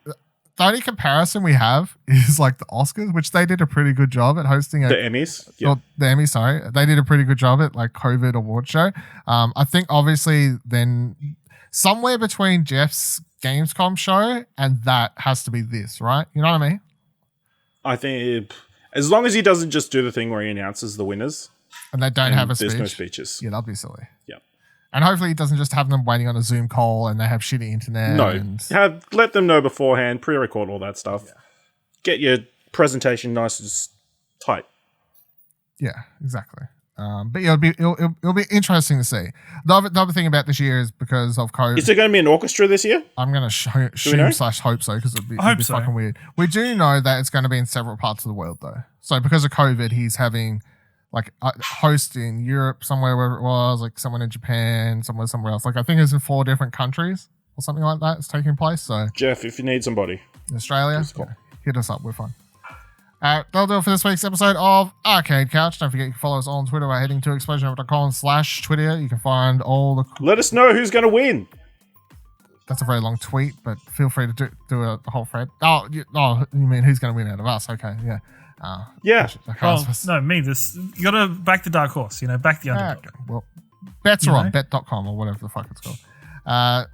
the only comparison we have is like the Oscars, which they did a pretty good job at hosting. The Emmys. Yeah. Or the Emmys, sorry. They did a pretty good job at like COVID award show. I think obviously then somewhere between Jeff's Gamescom show and that has to be this, right? You know what I mean? I think as long as he doesn't just do the thing where he announces the winners. And they don't have a speech. There's no speeches. Yeah, that'd be silly. Yeah. And hopefully he doesn't just have them waiting on a Zoom call and they have shitty internet. No. And Let them know beforehand. Pre-record all that stuff. Yeah. Get your presentation nice and tight. Yeah, exactly. But yeah, it'll be interesting to see. The other thing about this year is because of COVID. Is there going to be an orchestra this year? I'm going to assume/hope so because it'd be fucking weird. We do know that it's going to be in several parts of the world though. So because of COVID, he's having like a host in Europe somewhere, wherever it was, like someone in Japan, somewhere else. Like I think it's in 4 different countries or something like that. It's taking place. So Jeff, if you need somebody, in Australia, hit us up. We're fine. That'll do it for this week's episode of Arcade Couch. Don't forget you can follow us on Twitter by heading to explosionnetwork.com/Twitter. You can find all the... Let us know who's going to win. That's a very long tweet, but feel free to do a whole thread. Oh, you mean who's going to win out of us? Okay, yeah. Yeah. No, me. You got to back the dark horse. Back the underdog. Okay. Well, bets are on bet.com or whatever the fuck it's called.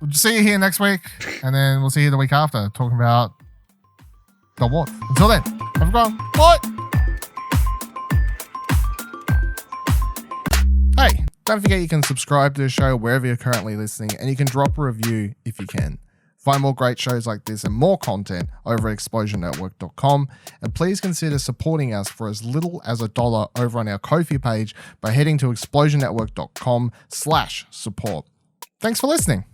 We'll see you here next week, and then we'll see you the week after talking about the awards. Until then, have a good one. Bye. Hey, don't forget you can subscribe to the show wherever you're currently listening, and you can drop a review if you can. Find more great shows like this and more content over at explosionnetwork.com, and please consider supporting us for as little as $1 over on our Ko-fi page by heading to explosionnetwork.com/support. Thanks for listening.